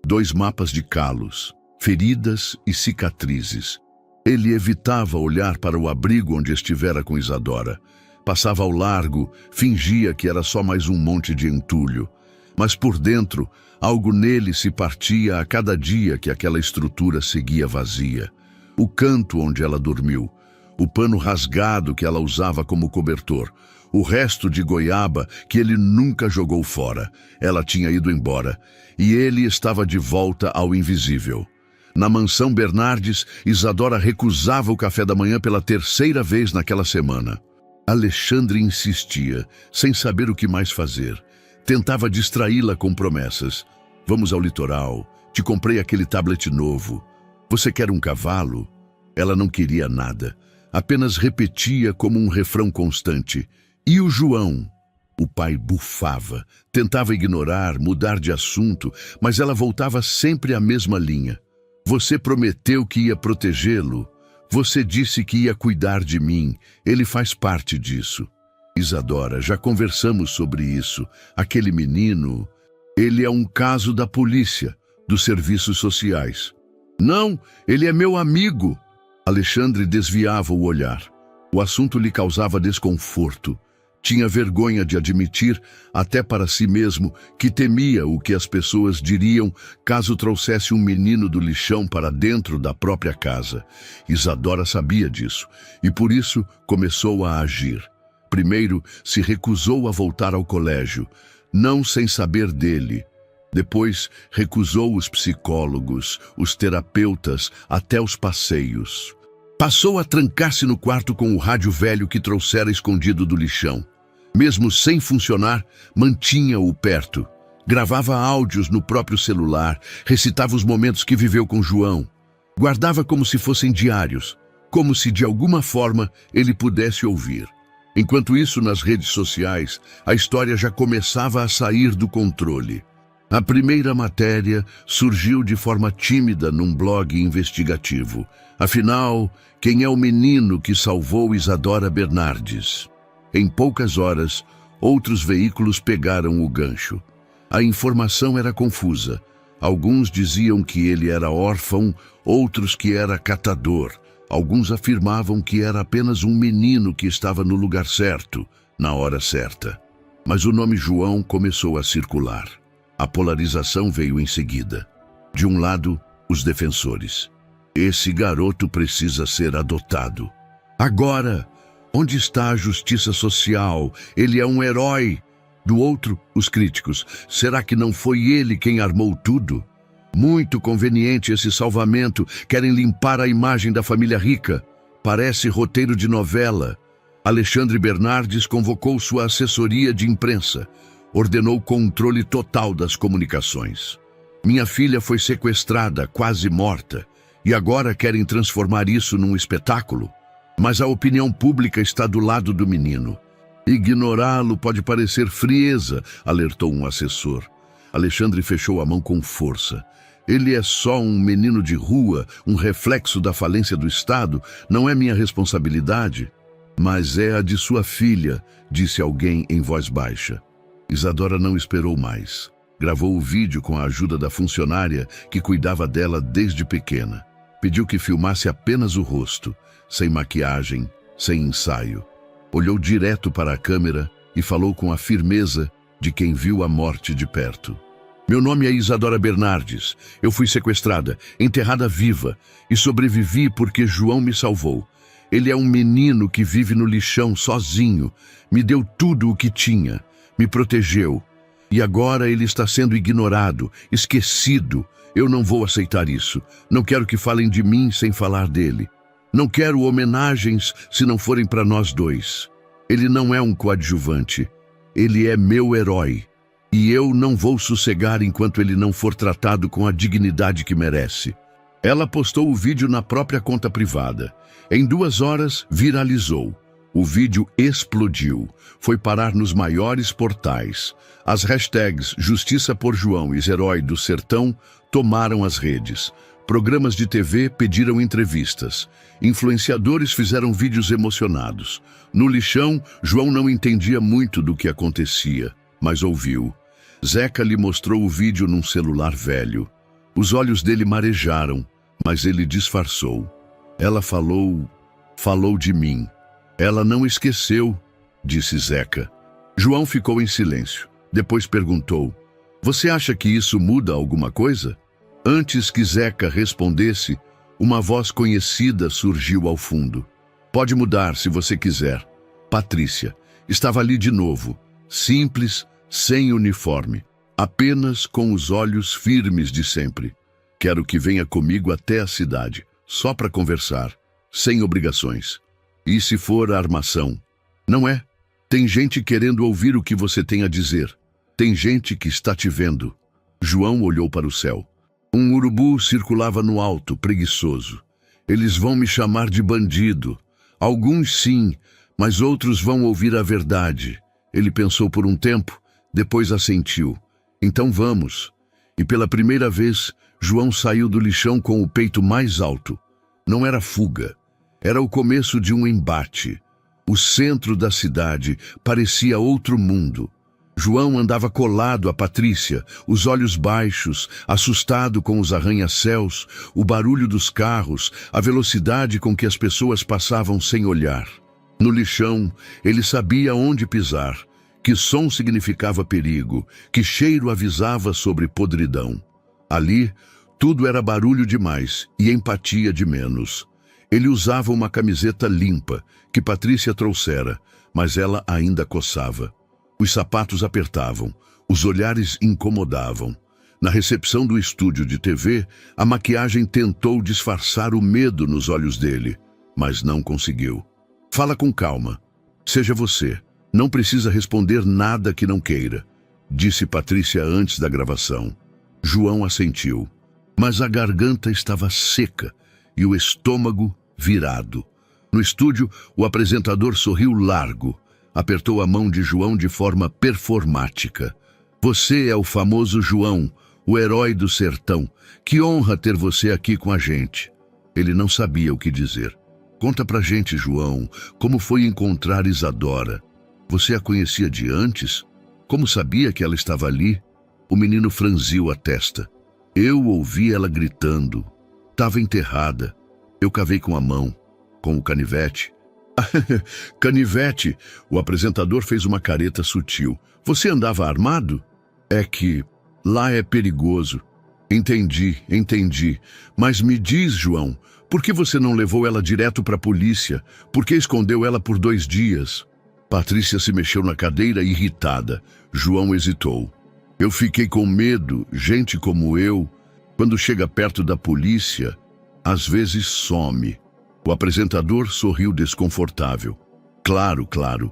2 mapas de calos, feridas e cicatrizes. Ele evitava olhar para o abrigo onde estivera com Isadora. Passava ao largo, fingia que era só mais um monte de entulho. Mas por dentro, algo nele se partia a cada dia que aquela estrutura seguia vazia. O canto onde ela dormiu, o pano rasgado que ela usava como cobertor, o resto de goiaba que ele nunca jogou fora. Ela tinha ido embora, e ele estava de volta ao invisível. Na mansão Bernardes, Isadora recusava o café da manhã pela 3ª vez naquela semana. Alexandre insistia, sem saber o que mais fazer. Tentava distraí-la com promessas. Vamos ao litoral, te comprei aquele tablet novo. Você quer um cavalo? Ela não queria nada, apenas repetia como um refrão constante. E o João? O pai bufava, tentava ignorar, mudar de assunto, mas ela voltava sempre à mesma linha. Você prometeu que ia protegê-lo. Você disse que ia cuidar de mim. Ele faz parte disso. Isadora, já conversamos sobre isso. Aquele menino, ele é um caso da polícia, dos serviços sociais. Não, ele é meu amigo. Alexandre desviava o olhar. O assunto lhe causava desconforto. Tinha vergonha de admitir, até para si mesmo, que temia o que as pessoas diriam caso trouxesse um menino do lixão para dentro da própria casa. Isadora sabia disso, e por isso começou a agir. Primeiro, se recusou a voltar ao colégio, não sem saber dele. Depois, recusou os psicólogos, os terapeutas, até os passeios. Passou a trancar-se no quarto com o rádio velho que trouxera escondido do lixão. Mesmo sem funcionar, mantinha-o perto. Gravava áudios no próprio celular, recitava os momentos que viveu com João. Guardava como se fossem diários, como se de alguma forma ele pudesse ouvir. Enquanto isso, nas redes sociais, a história já começava a sair do controle. A primeira matéria surgiu de forma tímida num blog investigativo. Afinal, quem é o menino que salvou Isadora Bernardes? Em poucas horas, outros veículos pegaram o gancho. A informação era confusa. Alguns diziam que ele era órfão, outros que era catador. Alguns afirmavam que era apenas um menino que estava no lugar certo, na hora certa. Mas o nome João começou a circular. A polarização veio em seguida. De um lado, os defensores. Esse garoto precisa ser adotado. Agora, onde está a justiça social? Ele é um herói. Do outro, os críticos. Será que não foi ele quem armou tudo? Muito conveniente esse salvamento. Querem limpar a imagem da família rica. Parece roteiro de novela. Alexandre Bernardes convocou sua assessoria de imprensa. Ordenou controle total das comunicações. Minha filha foi sequestrada, quase morta. E agora querem transformar isso num espetáculo? Mas a opinião pública está do lado do menino. Ignorá-lo pode parecer frieza, alertou um assessor. Alexandre fechou a mão com força. Ele é só um menino de rua, um reflexo da falência do Estado. Não é minha responsabilidade. Mas é a de sua filha, disse alguém em voz baixa. Isadora não esperou mais. Gravou o vídeo com a ajuda da funcionária que cuidava dela desde pequena. Pediu que filmasse apenas o rosto, sem maquiagem, sem ensaio. Olhou direto para a câmera e falou com a firmeza de quem viu a morte de perto. Meu nome é Isadora Bernardes. Eu fui sequestrada, enterrada viva e sobrevivi porque João me salvou. Ele é um menino que vive no lixão sozinho. Me deu tudo o que tinha. Me protegeu. E agora ele está sendo ignorado, esquecido. Eu não vou aceitar isso. Não quero que falem de mim sem falar dele. Não quero homenagens se não forem para nós dois. Ele não é um coadjuvante. Ele é meu herói. E eu não vou sossegar enquanto ele não for tratado com a dignidade que merece. Ela postou o vídeo na própria conta privada. Em 2 horas, viralizou. O vídeo explodiu. Foi parar nos maiores portais. As hashtags Justiça por João e Herói do Sertão tomaram as redes. Programas de TV pediram entrevistas. Influenciadores fizeram vídeos emocionados. No lixão, João não entendia muito do que acontecia, mas ouviu. Zeca lhe mostrou o vídeo num celular velho. Os olhos dele marejaram, mas ele disfarçou. Ela falou de mim. Ela não esqueceu, disse Zeca. João ficou em silêncio. Depois perguntou, você acha que isso muda alguma coisa? Antes que Zeca respondesse, uma voz conhecida surgiu ao fundo. Pode mudar se você quiser. Patrícia estava ali de novo, simples, sem uniforme, apenas com os olhos firmes de sempre. Quero que venha comigo até a cidade, só para conversar, sem obrigações. E se for a armação? Não é? Tem gente querendo ouvir o que você tem a dizer. Tem gente que está te vendo. João olhou para o céu. Um urubu circulava no alto, preguiçoso. Eles vão me chamar de bandido. Alguns sim, mas outros vão ouvir a verdade. Ele pensou por um tempo, depois assentiu. Então vamos. E pela primeira vez, João saiu do lixão com o peito mais alto. Não era fuga. Era o começo de um embate. O centro da cidade parecia outro mundo. João andava colado a Patrícia, os olhos baixos, assustado com os arranha-céus, o barulho dos carros, a velocidade com que as pessoas passavam sem olhar. No lixão, ele sabia onde pisar, que som significava perigo, que cheiro avisava sobre podridão. Ali, tudo era barulho demais e empatia de menos. Ele usava uma camiseta limpa, que Patrícia trouxera, mas ela ainda coçava. Os sapatos apertavam, os olhares incomodavam. Na recepção do estúdio de TV, a maquiagem tentou disfarçar o medo nos olhos dele, mas não conseguiu. Fala com calma. Seja você. Não precisa responder nada que não queira, disse Patrícia antes da gravação. João assentiu, mas a garganta estava seca e o estômago virado. No estúdio, o apresentador sorriu largo, apertou a mão de João de forma performática. Você é o famoso João, o herói do sertão. Que honra ter você aqui com a gente. Ele não sabia o que dizer. Conta pra gente, João, como foi encontrar Isadora? Você a conhecia de antes? Como sabia que ela estava ali? O menino franziu a testa. Eu ouvi ela gritando. Estava enterrada. Eu cavei com a mão, com o canivete. Canivete! O apresentador fez uma careta sutil. Você andava armado? É que lá é perigoso. Entendi. Mas me diz, João, por que você não levou ela direto para a polícia? Por que escondeu ela por 2 dias? Patrícia se mexeu na cadeira, irritada. João hesitou. Eu fiquei com medo. Gente como eu, quando chega perto da polícia, às vezes some. O apresentador sorriu desconfortável. Claro.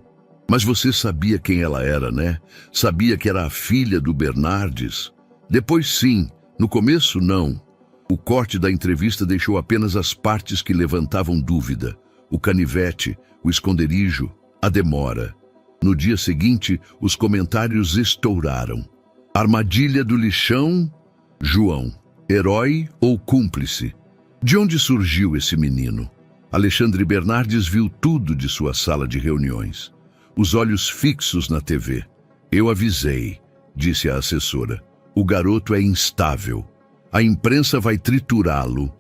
Mas você sabia quem ela era, né? Sabia que era a filha do Bernardes? Depois sim, no começo não. O corte da entrevista deixou apenas as partes que levantavam dúvida. O canivete, o esconderijo, a demora. No dia seguinte, os comentários estouraram. Armadilha do lixão? João, herói ou cúmplice? De onde surgiu esse menino? Alexandre Bernardes viu tudo de sua sala de reuniões. Os olhos fixos na TV. Eu avisei, disse a assessora. O garoto é instável. A imprensa vai triturá-lo.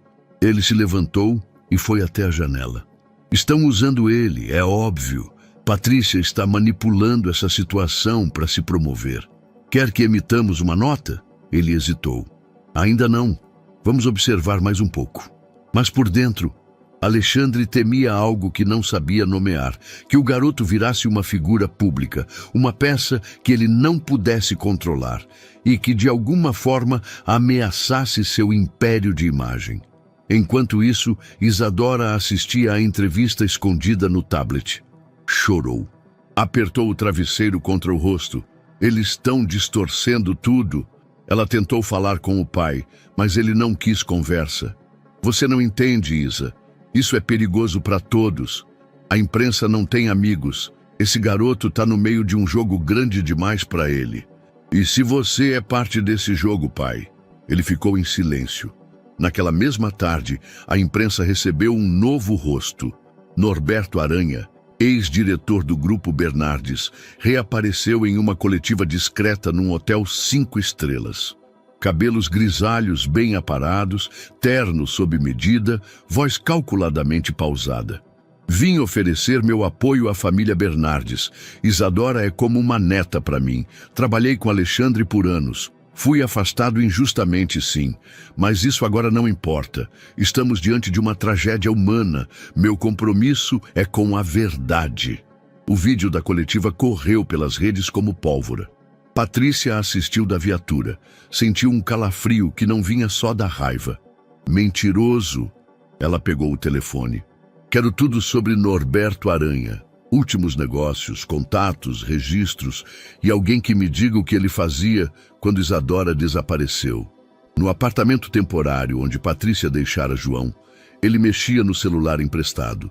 Ele se levantou e foi até a janela. Estão usando ele, é óbvio. Patrícia está manipulando essa situação para se promover. Quer que emitamos uma nota? Ele hesitou. Ainda não. Vamos observar mais um pouco. Mas por dentro, Alexandre temia algo que não sabia nomear, que o garoto virasse uma figura pública, uma peça que ele não pudesse controlar e que de alguma forma ameaçasse seu império de imagem. Enquanto isso, Isadora assistia à entrevista escondida no tablet. Chorou. Apertou o travesseiro contra o rosto. Eles estão distorcendo tudo. Ela tentou falar com o pai, mas ele não quis conversa. Você não entende, Isa. Isso é perigoso para todos. A imprensa não tem amigos. Esse garoto está no meio de um jogo grande demais para ele. E se você é parte desse jogo, pai? Ele ficou em silêncio. Naquela mesma tarde, a imprensa recebeu um novo rosto. Norberto Aranha, ex-diretor do Grupo Bernardes, reapareceu em uma coletiva discreta num hotel 5 estrelas. Cabelos grisalhos bem aparados, terno sob medida, voz calculadamente pausada. Vim oferecer meu apoio à família Bernardes. Isadora é como uma neta para mim. Trabalhei com Alexandre por anos. Fui afastado injustamente, sim, mas isso agora não importa. Estamos diante de uma tragédia humana. Meu compromisso é com a verdade. O vídeo da coletiva correu pelas redes como pólvora. Patrícia assistiu da viatura. Sentiu um calafrio que não vinha só da raiva. Mentiroso. Ela pegou o telefone. Quero tudo sobre Norberto Aranha. Últimos negócios, contatos, registros e alguém que me diga o que ele fazia quando Isadora desapareceu. No apartamento temporário onde Patrícia deixara João, ele mexia no celular emprestado.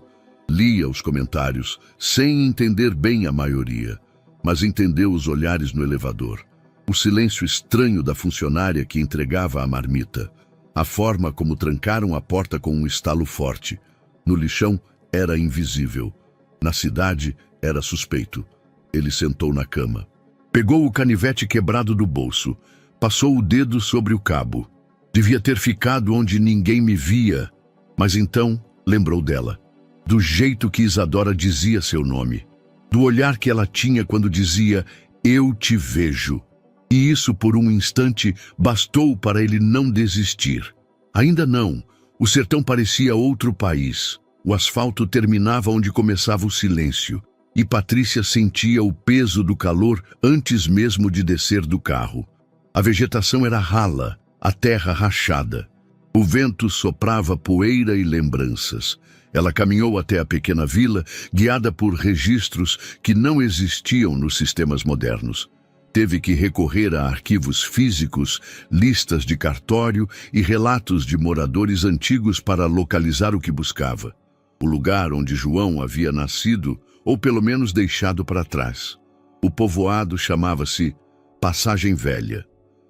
Lia os comentários, sem entender bem a maioria, mas entendeu os olhares no elevador. O silêncio estranho da funcionária que entregava a marmita. A forma como trancaram a porta com um estalo forte. No lixão era invisível. Na cidade, era suspeito. Ele sentou na cama. Pegou o canivete quebrado do bolso. Passou o dedo sobre o cabo. Devia ter ficado onde ninguém me via. Mas então, lembrou dela. Do jeito que Isadora dizia seu nome. Do olhar que ela tinha quando dizia, eu te vejo. E isso, por um instante, bastou para ele não desistir. Ainda não. O sertão parecia outro país. O asfalto terminava onde começava o silêncio, e Patrícia sentia o peso do calor antes mesmo de descer do carro. A vegetação era rala, a terra rachada. O vento soprava poeira e lembranças. Ela caminhou até a pequena vila, guiada por registros que não existiam nos sistemas modernos. Teve que recorrer a arquivos físicos, listas de cartório e relatos de moradores antigos para localizar o que buscava. O lugar onde João havia nascido, ou pelo menos deixado para trás. O povoado chamava-se Passagem Velha.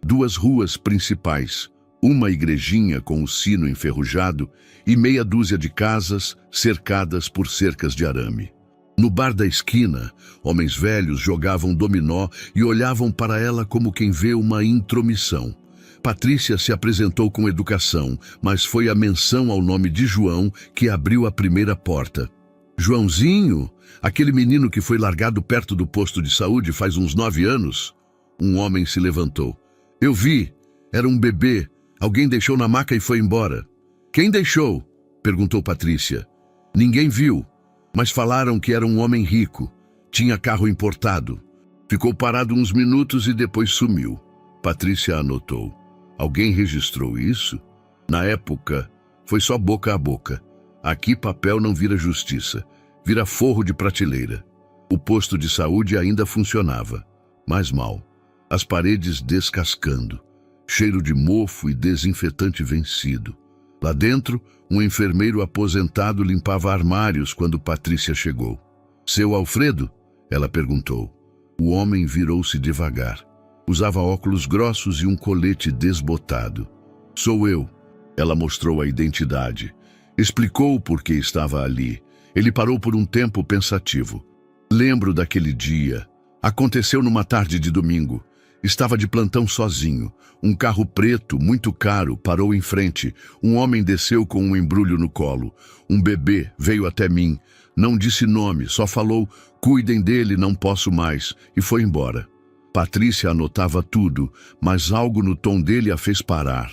2 ruas principais, uma igrejinha com o sino enferrujado e meia dúzia de casas cercadas por cercas de arame. No bar da esquina, homens velhos jogavam dominó e olhavam para ela como quem vê uma intromissão. Patrícia se apresentou com educação, mas foi a menção ao nome de João que abriu a primeira porta. Joãozinho, aquele menino que foi largado perto do posto de saúde faz uns 9 anos? Um homem se levantou. Eu vi, era um bebê. Alguém deixou na maca e foi embora. Quem deixou? Perguntou Patrícia. Ninguém viu, mas falaram que era um homem rico. Tinha carro importado. Ficou parado uns minutos e depois sumiu. Patrícia anotou. Alguém registrou isso? Na época, foi só boca a boca. Aqui papel não vira justiça, vira forro de prateleira. O posto de saúde ainda funcionava, mas mal. As paredes descascando, cheiro de mofo e desinfetante vencido. Lá dentro, um enfermeiro aposentado limpava armários quando Patrícia chegou. Seu Alfredo? Ela perguntou. O homem virou-se devagar. Usava óculos grossos e um colete desbotado. Sou eu. Ela mostrou a identidade. Explicou por que estava ali. Ele parou por um tempo pensativo. Lembro daquele dia. Aconteceu numa tarde de domingo. Estava de plantão sozinho. Um carro preto, muito caro, parou em frente. Um homem desceu com um embrulho no colo. Um bebê veio até mim. Não disse nome, só falou, cuidem dele, não posso mais, e foi embora. Patrícia anotava tudo, mas algo no tom dele a fez parar.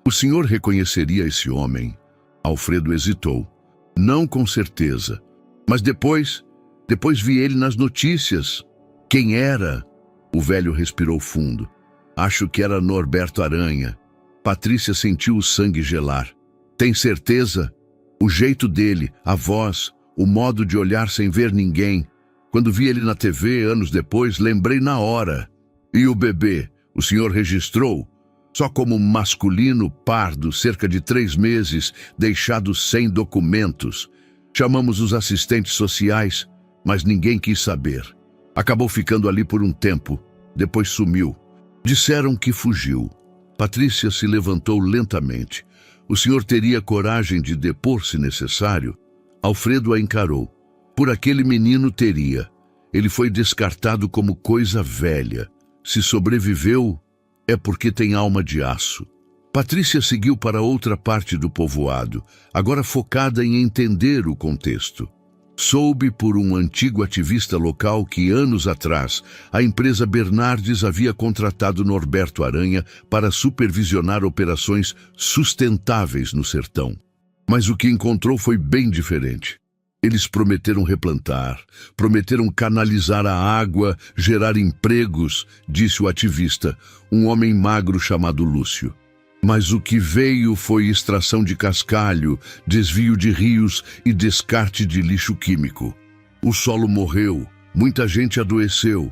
O senhor reconheceria esse homem? Alfredo hesitou. Não com certeza. Mas depois vi ele nas notícias. Quem era? O velho respirou fundo. Acho que era Norberto Aranha. Patrícia sentiu o sangue gelar. Tem certeza? O jeito dele, a voz, o modo de olhar sem ver ninguém. Quando vi ele na TV, anos depois, lembrei na hora. E o bebê, o senhor registrou? Só como masculino, pardo, cerca de 3 meses, deixado sem documentos. Chamamos os assistentes sociais, mas ninguém quis saber. Acabou ficando ali por um tempo, depois sumiu. Disseram que fugiu. Patrícia se levantou lentamente. O senhor teria coragem de depor se necessário? Alfredo a encarou. Por aquele menino teria. Ele foi descartado como coisa velha. Se sobreviveu, é porque tem alma de aço. Patrícia seguiu para outra parte do povoado, agora focada em entender o contexto. Soube por um antigo ativista local que, anos atrás, a empresa Bernardes havia contratado Norberto Aranha para supervisionar operações sustentáveis no sertão. Mas o que encontrou foi bem diferente. Eles prometeram replantar, prometeram canalizar a água, gerar empregos, disse o ativista, um homem magro chamado Lúcio. Mas o que veio foi extração de cascalho, desvio de rios e descarte de lixo químico. O solo morreu, muita gente adoeceu.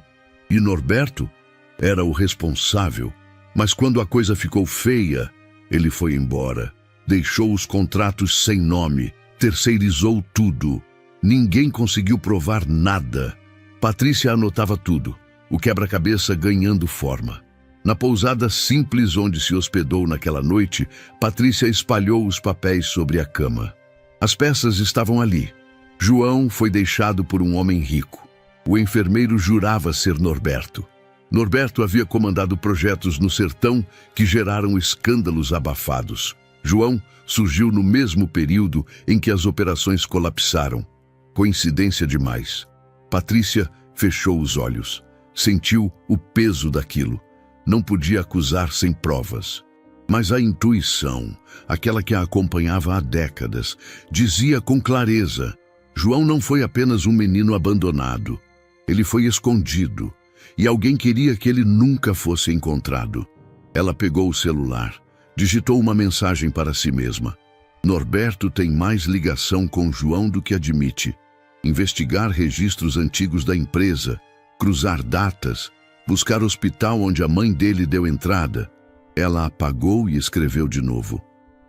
E Norberto era o responsável. Mas quando a coisa ficou feia, ele foi embora. Deixou os contratos sem nome, terceirizou tudo. Ninguém conseguiu provar nada. Patrícia anotava tudo, o quebra-cabeça ganhando forma. Na pousada simples onde se hospedou naquela noite, Patrícia espalhou os papéis sobre a cama. As peças estavam ali. João foi deixado por um homem rico. O enfermeiro jurava ser Norberto. Norberto havia comandado projetos no sertão que geraram escândalos abafados. João surgiu no mesmo período em que as operações colapsaram. Coincidência demais. Patrícia fechou os olhos. Sentiu o peso daquilo. Não podia acusar sem provas. Mas a intuição, aquela que a acompanhava há décadas, dizia com clareza: João não foi apenas um menino abandonado. Ele foi escondido. E alguém queria que ele nunca fosse encontrado. Ela pegou o celular. Digitou uma mensagem para si mesma. Norberto tem mais ligação com João do que admite. Investigar registros antigos da empresa, cruzar datas, buscar hospital onde a mãe dele deu entrada. Ela apagou e escreveu de novo.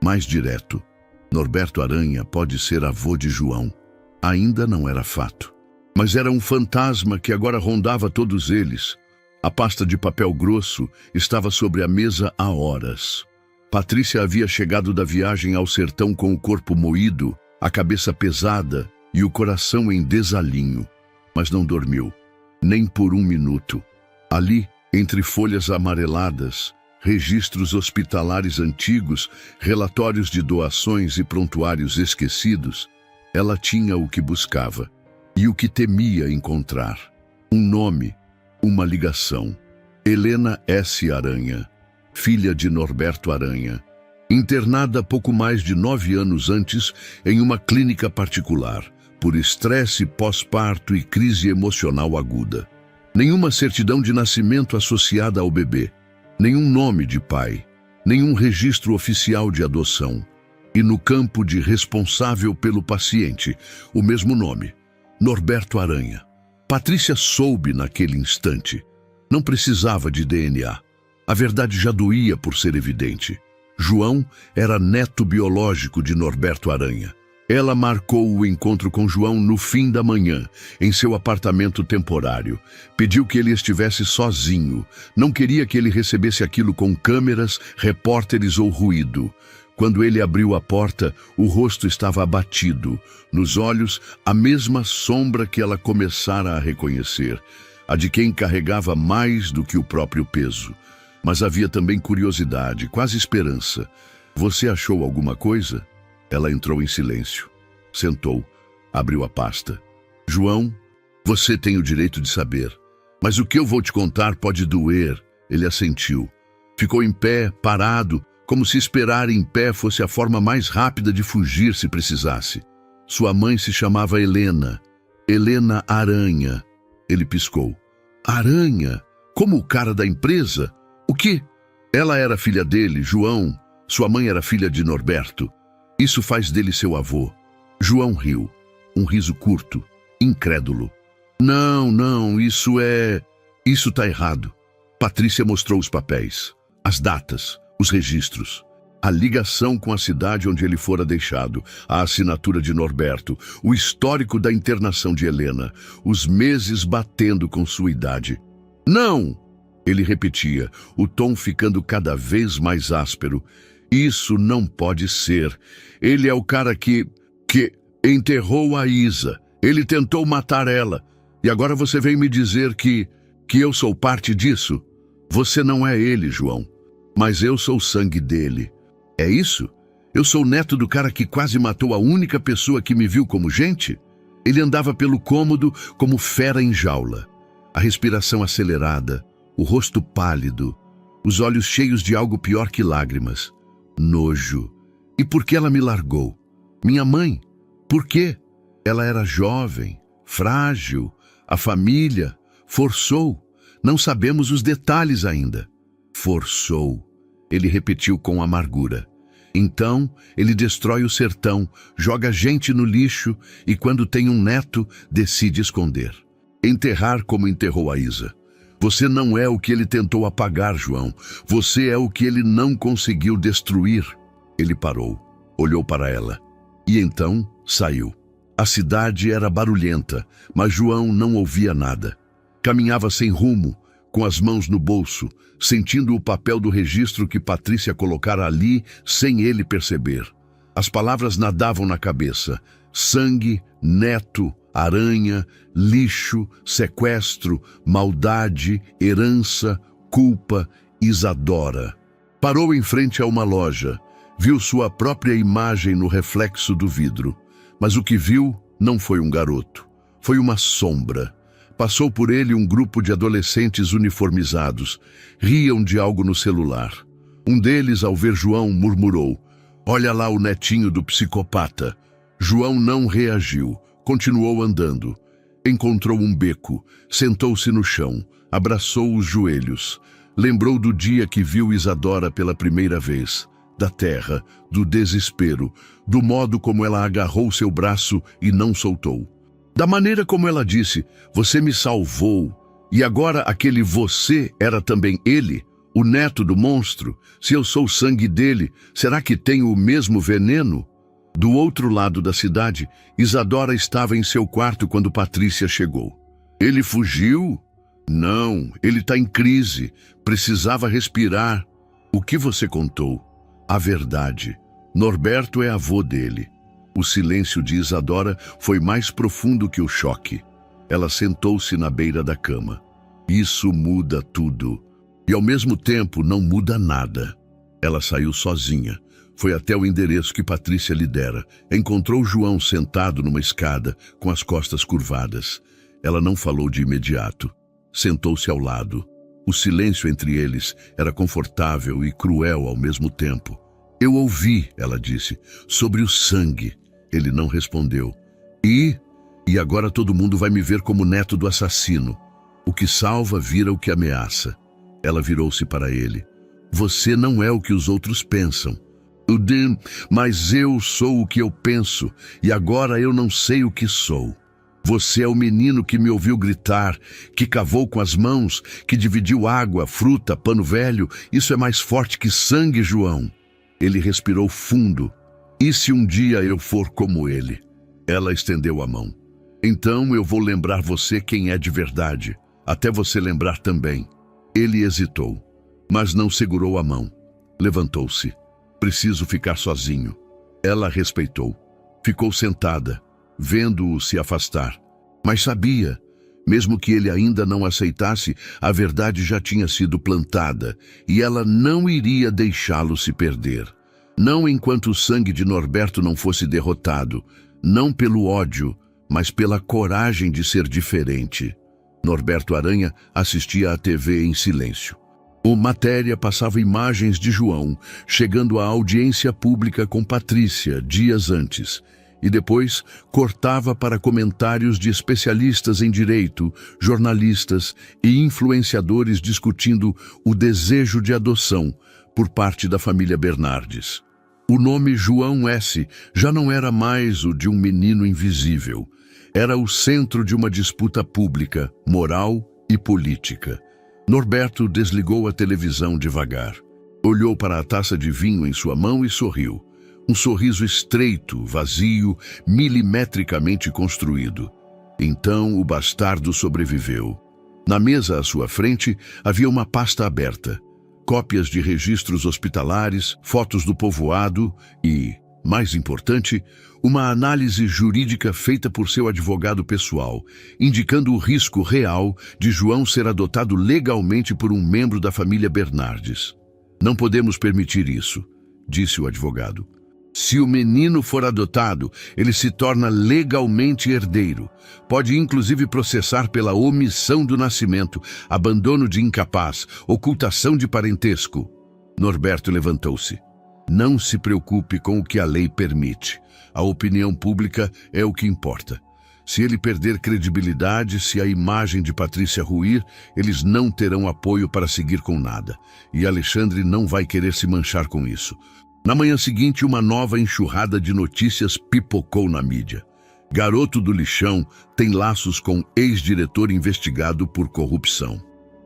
Mais direto. Norberto Aranha pode ser avô de João. Ainda não era fato. Mas era um fantasma que agora rondava todos eles. A pasta de papel grosso estava sobre a mesa há horas. Patrícia havia chegado da viagem ao sertão com o corpo moído, a cabeça pesada e o coração em desalinho. Mas não dormiu, nem por um minuto. Ali, entre folhas amareladas, registros hospitalares antigos, relatórios de doações e prontuários esquecidos, ela tinha o que buscava e o que temia encontrar. Um nome, uma ligação. Helena S. Aranha, filha de Norberto Aranha, internada pouco mais de 9 anos antes em uma clínica particular, por estresse pós-parto e crise emocional aguda. Nenhuma certidão de nascimento associada ao bebê, nenhum nome de pai, nenhum registro oficial de adoção. E no campo de responsável pelo paciente, o mesmo nome, Norberto Aranha. Patrícia soube naquele instante. Não precisava de DNA. A verdade já doía por ser evidente. João era neto biológico de Norberto Aranha. Ela marcou o encontro com João no fim da manhã, em seu apartamento temporário. Pediu que ele estivesse sozinho. Não queria que ele recebesse aquilo com câmeras, repórteres ou ruído. Quando ele abriu a porta, o rosto estava abatido. Nos olhos, a mesma sombra que ela começara a reconhecer, a de quem carregava mais do que o próprio peso. Mas havia também curiosidade, quase esperança. Você achou alguma coisa? Ela entrou em silêncio. Sentou. Abriu a pasta. João, você tem o direito de saber. Mas o que eu vou te contar pode doer. Ele assentiu. Ficou em pé, parado, como se esperar em pé fosse a forma mais rápida de fugir se precisasse. Sua mãe se chamava Helena. Helena Aranha. Ele piscou. Aranha? Como o cara da empresa? O quê? Ela era filha dele, João. Sua mãe era filha de Norberto. Isso faz dele seu avô. João riu. Um riso curto, incrédulo. Não, isso tá errado. Patrícia mostrou os papéis, as datas, os registros, a ligação com a cidade onde ele fora deixado, a assinatura de Norberto, o histórico da internação de Helena, os meses batendo com sua idade. Não! Ele repetia, o tom ficando cada vez mais áspero. Isso não pode ser. Ele é o cara que enterrou a Isa. Ele tentou matar ela. E agora você vem me dizer que eu sou parte disso? Você não é ele, João. Mas eu sou o sangue dele. É isso? Eu sou o neto do cara que quase matou a única pessoa que me viu como gente? Ele andava pelo cômodo como fera em jaula. A respiração acelerada, o rosto pálido, os olhos cheios de algo pior que lágrimas. Nojo. E por que ela me largou? Minha mãe. Por quê? Ela era jovem, frágil, a família. Forçou. Não sabemos os detalhes ainda. Forçou. Ele repetiu com amargura. Então, ele destrói o sertão, joga gente no lixo e, quando tem um neto, decide esconder. Enterrar como enterrou a Isa. Você não é o que ele tentou apagar, João. Você é o que ele não conseguiu destruir. Ele parou, olhou para ela. E então, saiu. A cidade era barulhenta, mas João não ouvia nada. Caminhava sem rumo, com as mãos no bolso, sentindo o papel do registro que Patrícia colocara ali sem ele perceber. As palavras nadavam na cabeça. Sangue, neto, aranha, lixo, sequestro, maldade, herança, culpa, Isadora. Parou em frente a uma loja. Viu sua própria imagem no reflexo do vidro. Mas o que viu não foi um garoto. Foi uma sombra. Passou por ele um grupo de adolescentes uniformizados. Riam de algo no celular. Um deles, ao ver João, murmurou: "Olha lá o netinho do psicopata." João não reagiu. Continuou andando. Encontrou um beco. Sentou-se no chão. Abraçou os joelhos. Lembrou do dia que viu Isadora pela primeira vez. da terra, do desespero, do modo como ela agarrou seu braço e não soltou. Da maneira como ela disse: "Você me salvou." E agora aquele você era também ele, o neto do monstro. Se eu sou o sangue dele, será que tenho o mesmo veneno? Do outro lado da cidade, Isadora estava em seu quarto quando Patrícia chegou. Ele fugiu? Não, ele está em crise. Precisava respirar. O que você contou? A verdade. Norberto é avô dele. O silêncio de Isadora foi mais profundo que o choque. Ela sentou-se na beira da cama. Isso muda tudo. E ao mesmo tempo não muda nada. Ela saiu sozinha. Foi até o endereço que Patrícia lhe dera. Encontrou João sentado numa escada, com as costas curvadas. Ela não falou de imediato. Sentou-se ao lado. O silêncio entre eles era confortável e cruel ao mesmo tempo. "Eu ouvi", ela disse, "sobre o sangue." Ele não respondeu. E agora todo mundo vai me ver como neto do assassino. O que salva vira o que ameaça." Ela virou-se para ele. "Você não é o que os outros pensam." Mas eu sou o que eu penso, e agora eu não sei o que sou." Você é o menino que me ouviu gritar, que cavou com as mãos, que dividiu água, fruta, pano velho. Isso é mais forte que sangue, João." Ele respirou fundo. "E se um dia eu for como ele?" Ela estendeu a mão. "Então eu vou lembrar você quem é de verdade, até você lembrar também." Ele hesitou, mas não segurou a mão. Levantou-se. "Preciso ficar sozinho." Ela respeitou. Ficou sentada, vendo-o se afastar. Mas sabia, mesmo que ele ainda não aceitasse, a verdade já tinha sido plantada, e ela não iria deixá-lo se perder. Não enquanto o sangue de Norberto não fosse derrotado, não pelo ódio, mas pela coragem de ser diferente. Norberto Aranha assistia à TV em silêncio. O Matéria passava imagens de João chegando à audiência pública com Patrícia dias antes, e depois cortava para comentários de especialistas em direito, jornalistas e influenciadores discutindo o desejo de adoção por parte da família Bernardes. O nome João S. já não era mais o de um menino invisível. Era o centro de uma disputa pública, moral e política. Norberto desligou a televisão devagar. Olhou para a taça de vinho em sua mão e sorriu. Um sorriso estreito, vazio, milimetricamente construído. Então o bastardo sobreviveu. Na mesa à sua frente havia uma pasta aberta. Cópias de registros hospitalares, fotos do povoado e, mais importante, uma análise jurídica feita por seu advogado pessoal, indicando o risco real de João ser adotado legalmente por um membro da família Bernardes. "Não podemos permitir isso", disse o advogado. "Se o menino for adotado, ele se torna legalmente herdeiro. Pode inclusive processar pela omissão do nascimento, abandono de incapaz, ocultação de parentesco." Norberto levantou-se. "Não se preocupe com o que a lei permite. A opinião pública é o que importa. Se ele perder credibilidade, se a imagem de Patrícia ruir, eles não terão apoio para seguir com nada. E Alexandre não vai querer se manchar com isso." Na manhã seguinte, uma nova enxurrada de notícias pipocou na mídia. Garoto do lixão tem laços com ex-diretor investigado por corrupção.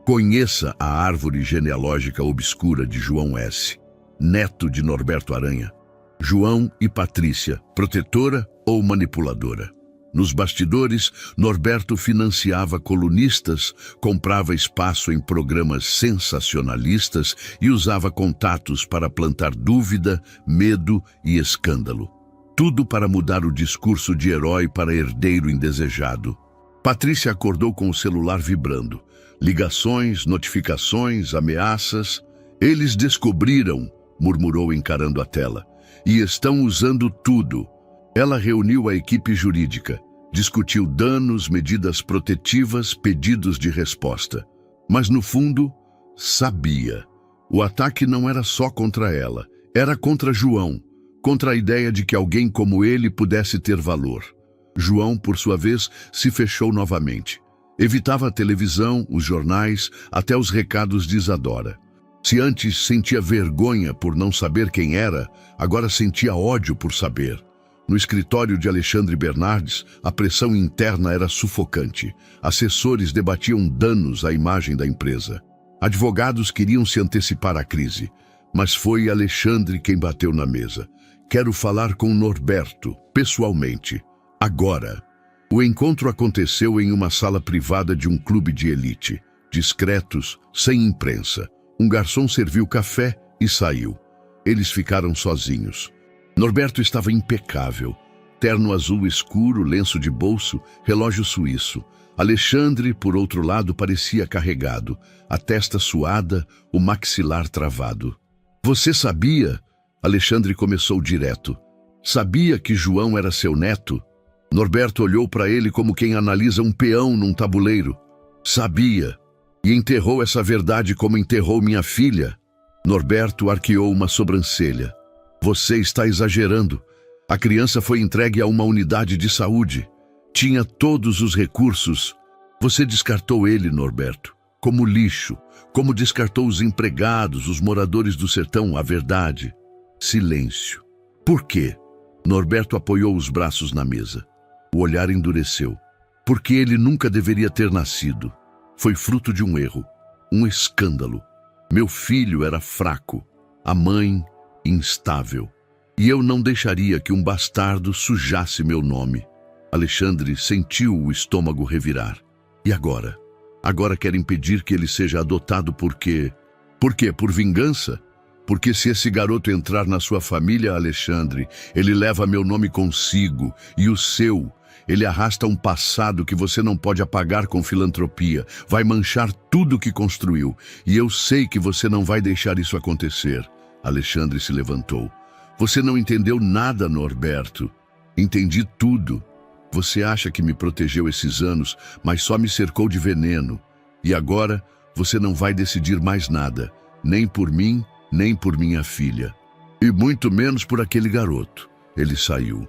Conheça a árvore genealógica obscura de João S., neto de Norberto Aranha. João e Patrícia, protetora ou manipuladora? Nos bastidores, Norberto financiava colunistas, comprava espaço em programas sensacionalistas e usava contatos para plantar dúvida, medo e escândalo. Tudo para mudar o discurso de herói para herdeiro indesejado. Patrícia acordou com o celular vibrando. Ligações, notificações, ameaças. "Eles descobriram", murmurou encarando a tela, "e estão usando tudo." Ela reuniu a equipe jurídica, discutiu danos, medidas protetivas, pedidos de resposta. Mas no fundo, sabia. O ataque não era só contra ela, era contra João, contra a ideia de que alguém como ele pudesse ter valor. João, por sua vez, se fechou novamente. Evitava a televisão, os jornais, até os recados de Isadora. Se antes sentia vergonha por não saber quem era, agora sentia ódio por saber. No escritório de Alexandre Bernardes, a pressão interna era sufocante. Assessores debatiam danos à imagem da empresa. Advogados queriam se antecipar à crise, mas foi Alexandre quem bateu na mesa. Quero falar com Norberto, pessoalmente, agora. O encontro aconteceu em uma sala privada de um clube de elite. Discretos, sem imprensa. Um garçom serviu café e saiu. Eles ficaram sozinhos. Norberto estava impecável. Terno azul escuro, lenço de bolso, relógio suíço. Alexandre, por outro lado, parecia carregado. A testa suada, o maxilar travado. Você sabia? Alexandre começou direto. Sabia que João era seu neto? Norberto olhou para ele como quem analisa um peão num tabuleiro. Sabia. E enterrou essa verdade como enterrou minha filha. Norberto arqueou uma sobrancelha. Você está exagerando. A criança foi entregue a uma unidade de saúde. Tinha todos os recursos. Você descartou ele, Norberto, como lixo, como descartou os empregados, os moradores do sertão, a verdade. Silêncio. Por quê? Norberto apoiou os braços na mesa. O olhar endureceu. Porque ele nunca deveria ter nascido. Foi fruto de um erro, um escândalo. Meu filho era fraco, a mãe instável. E eu não deixaria que um bastardo sujasse meu nome. Alexandre sentiu o estômago revirar. E agora? Agora quer impedir que ele seja adotado por quê? Por quê? Por vingança? Porque se esse garoto entrar na sua família, Alexandre, ele leva meu nome consigo e o seu. Ele arrasta um passado que você não pode apagar com filantropia. Vai manchar tudo que construiu. E eu sei que você não vai deixar isso acontecer. Alexandre se levantou. Você não entendeu nada, Norberto. Entendi tudo. Você acha que me protegeu esses anos, mas só me cercou de veneno. E agora você não vai decidir mais nada. Nem por mim, nem por minha filha. E muito menos por aquele garoto. Ele saiu.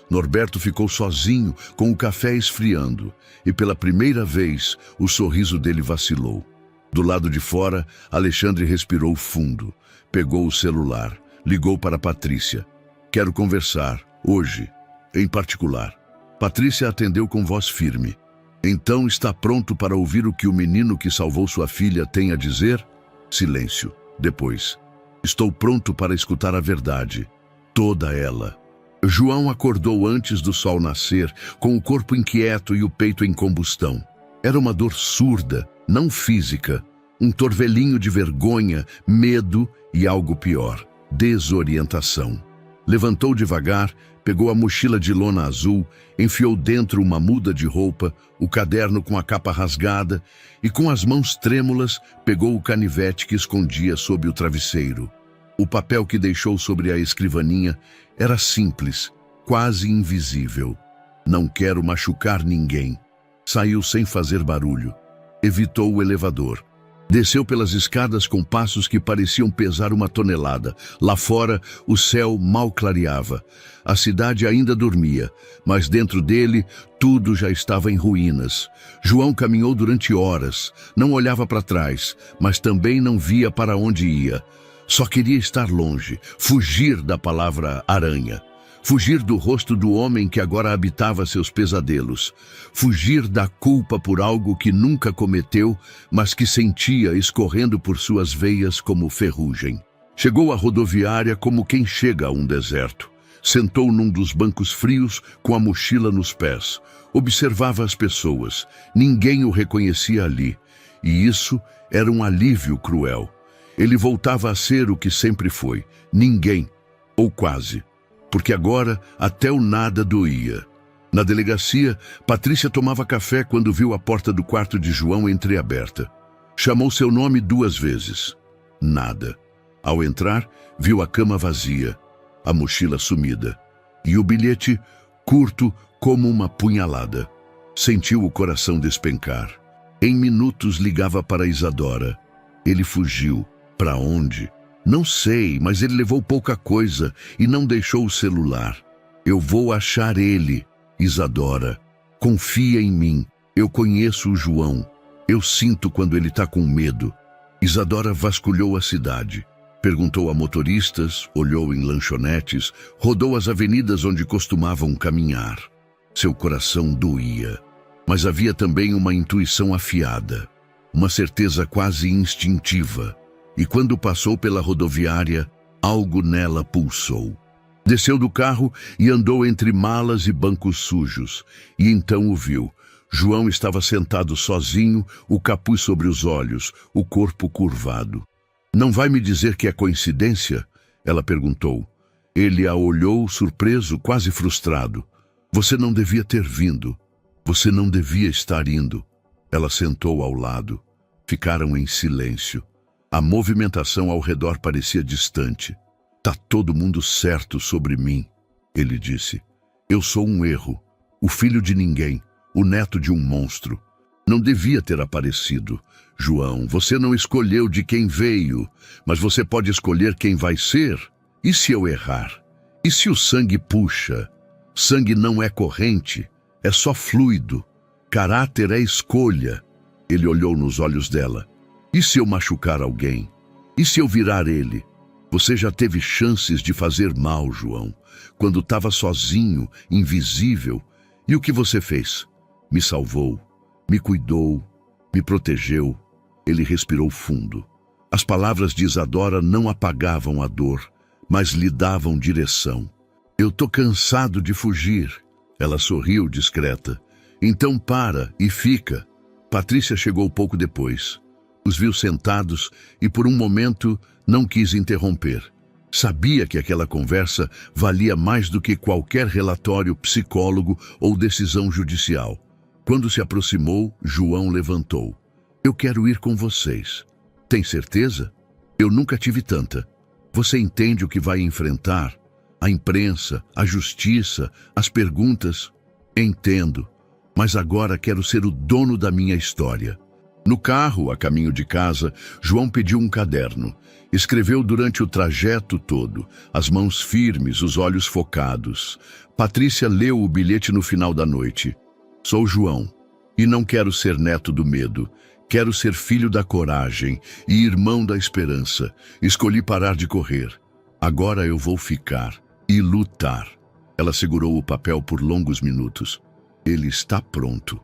Norberto ficou sozinho, com o café esfriando. E pela primeira vez, o sorriso dele vacilou. Do lado de fora, Alexandre respirou fundo. Pegou o celular. Ligou para Patrícia. Quero conversar, hoje, em particular. Patrícia atendeu com voz firme. Então está pronto para ouvir o que o menino que salvou sua filha tem a dizer? Silêncio. Depois. Estou pronto para escutar a verdade. Toda ela. João acordou antes do sol nascer, com o corpo inquieto e o peito em combustão. Era uma dor surda, não física. Um torvelinho de vergonha, medo e algo pior. Desorientação. Levantou devagar, pegou a mochila de lona azul, enfiou dentro uma muda de roupa, o caderno com a capa rasgada e, com as mãos trêmulas, pegou o canivete que escondia sob o travesseiro. O papel que deixou sobre a escrivaninha era simples, quase invisível. Não quero machucar ninguém. Saiu sem fazer barulho. Evitou o elevador. Desceu pelas escadas com passos que pareciam pesar uma tonelada. Lá fora, o céu mal clareava. A cidade ainda dormia, mas dentro dele, tudo já estava em ruínas. João caminhou durante horas. Não olhava para trás, mas também não via para onde ia. Só queria estar longe, fugir da palavra aranha. Fugir do rosto do homem que agora habitava seus pesadelos. Fugir da culpa por algo que nunca cometeu, mas que sentia escorrendo por suas veias como ferrugem. Chegou à rodoviária como quem chega a um deserto. Sentou num dos bancos frios com a mochila nos pés. Observava as pessoas. Ninguém o reconhecia ali. E isso era um alívio cruel. Ele voltava a ser o que sempre foi. Ninguém, ou quase. Porque agora até o nada doía. Na delegacia, Patrícia tomava café quando viu a porta do quarto de João entreaberta. Chamou seu nome 2 vezes. Nada. Ao entrar, viu a cama vazia, a mochila sumida. E o bilhete, curto como uma punhalada. Sentiu o coração despencar. Em minutos ligava para Isadora. Ele fugiu. Para onde? Não sei, mas ele levou pouca coisa e não deixou o celular. Eu vou achar ele, Isadora. Confia em mim. Eu conheço o João. Eu sinto quando ele está com medo. Isadora vasculhou a cidade. Perguntou a motoristas, olhou em lanchonetes, rodou as avenidas onde costumavam caminhar. Seu coração doía, mas havia também uma intuição afiada, uma certeza quase instintiva. E quando passou pela rodoviária, algo nela pulsou. Desceu do carro e andou entre malas e bancos sujos, e então o viu. João estava sentado sozinho, o capuz sobre os olhos, o corpo curvado. "Não vai me dizer que é coincidência?" ela perguntou. Ele a olhou surpreso, quase frustrado. "Você não devia ter vindo. Você não devia estar indo." Ela sentou ao lado. Ficaram em silêncio. A movimentação ao redor parecia distante. "Tá todo mundo certo sobre mim", ele disse. "Eu sou um erro, o filho de ninguém, o neto de um monstro. Não devia ter aparecido. João, você não escolheu de quem veio, mas você pode escolher quem vai ser. E se eu errar? E se o sangue puxa? Sangue não é corrente, é só fluido. Caráter é escolha." Ele olhou nos olhos dela. "E se eu machucar alguém? E se eu virar ele? Você já teve chances de fazer mal, João, quando estava sozinho, invisível. E o que você fez? Me salvou, me cuidou, me protegeu." Ele respirou fundo. As palavras de Isadora não apagavam a dor, mas lhe davam direção. "Eu tô cansado de fugir." Ela sorriu discreta. "Então para e fica." Patrícia chegou pouco depois. Os viu sentados e por um momento não quis interromper. Sabia que aquela conversa valia mais do que qualquer relatório psicólogo ou decisão judicial. Quando se aproximou, João levantou. "Eu quero ir com vocês." "Tem certeza? Eu nunca tive tanta. Você entende o que vai enfrentar? A imprensa, a justiça, as perguntas?" "Entendo, mas agora quero ser o dono da minha história." No carro, a caminho de casa, João pediu um caderno. Escreveu durante o trajeto todo, as mãos firmes, os olhos focados. Patrícia leu o bilhete no final da noite. "Sou João, e não quero ser neto do medo. Quero ser filho da coragem e irmão da esperança. Escolhi parar de correr. Agora eu vou ficar e lutar." Ela segurou o papel por longos minutos. "Ele está pronto",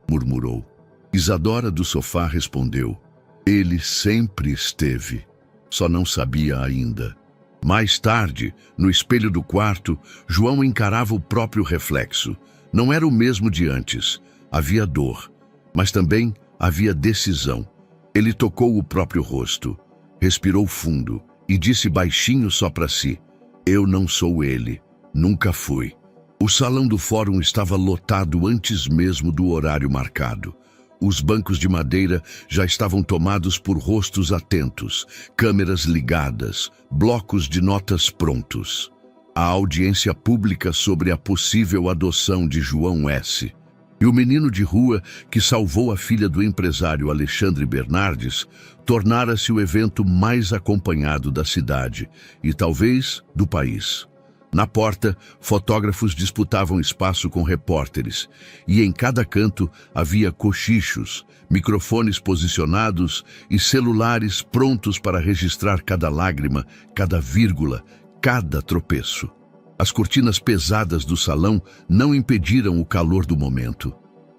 murmurou. Isadora do sofá respondeu. "Ele sempre esteve, só não sabia ainda." Mais tarde, no espelho do quarto, João encarava o próprio reflexo. Não era o mesmo de antes. Havia dor, mas também havia decisão. Ele tocou o próprio rosto, respirou fundo e disse baixinho só para si: "Eu não sou ele, nunca fui." O salão do fórum estava lotado antes mesmo do horário marcado. Os bancos de madeira já estavam tomados por rostos atentos, câmeras ligadas, blocos de notas prontos. A audiência pública sobre a possível adoção de João S. E o menino de rua que salvou a filha do empresário Alexandre Bernardes tornara-se o evento mais acompanhado da cidade e talvez do país. Na porta, fotógrafos disputavam espaço com repórteres, e em cada canto havia cochichos, microfones posicionados e celulares prontos para registrar cada lágrima, cada vírgula, cada tropeço. As cortinas pesadas do salão não impediram o calor do momento.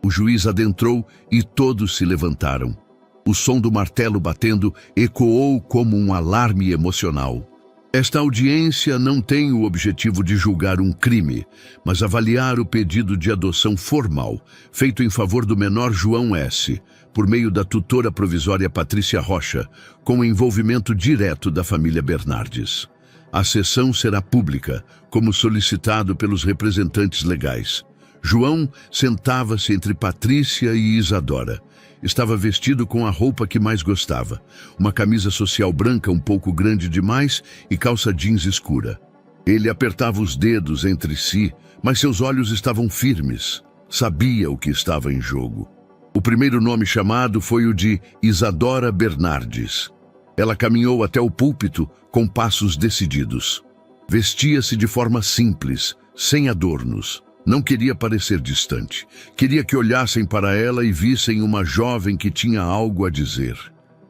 O juiz adentrou e todos se levantaram. O som do martelo batendo ecoou como um alarme emocional. Esta audiência não tem o objetivo de julgar um crime, mas avaliar o pedido de adoção formal, feito em favor do menor João S., por meio da tutora provisória Patrícia Rocha, com o envolvimento direto da família Bernardes. A sessão será pública, como solicitado pelos representantes legais. João sentava-se entre Patrícia e Isadora. Estava vestido com a roupa que mais gostava, uma camisa social branca um pouco grande demais e calça jeans escura. Ele apertava os dedos entre si, mas seus olhos estavam firmes. Sabia o que estava em jogo. O primeiro nome chamado foi o de Isadora Bernardes. Ela caminhou até o púlpito com passos decididos. Vestia-se de forma simples, sem adornos. Não queria parecer distante. Queria que olhassem para ela e vissem uma jovem que tinha algo a dizer.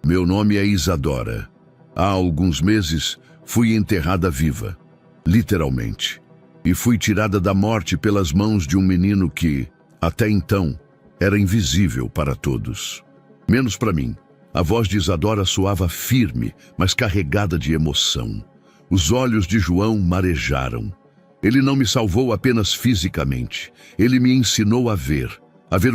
Meu nome é Isadora. Há alguns meses fui enterrada viva, literalmente, e fui tirada da morte pelas mãos de um menino que, até então, era invisível para todos. Menos para mim. A voz de Isadora soava firme, mas carregada de emoção. Os olhos de João marejaram. Ele não me salvou apenas fisicamente. Ele me ensinou a ver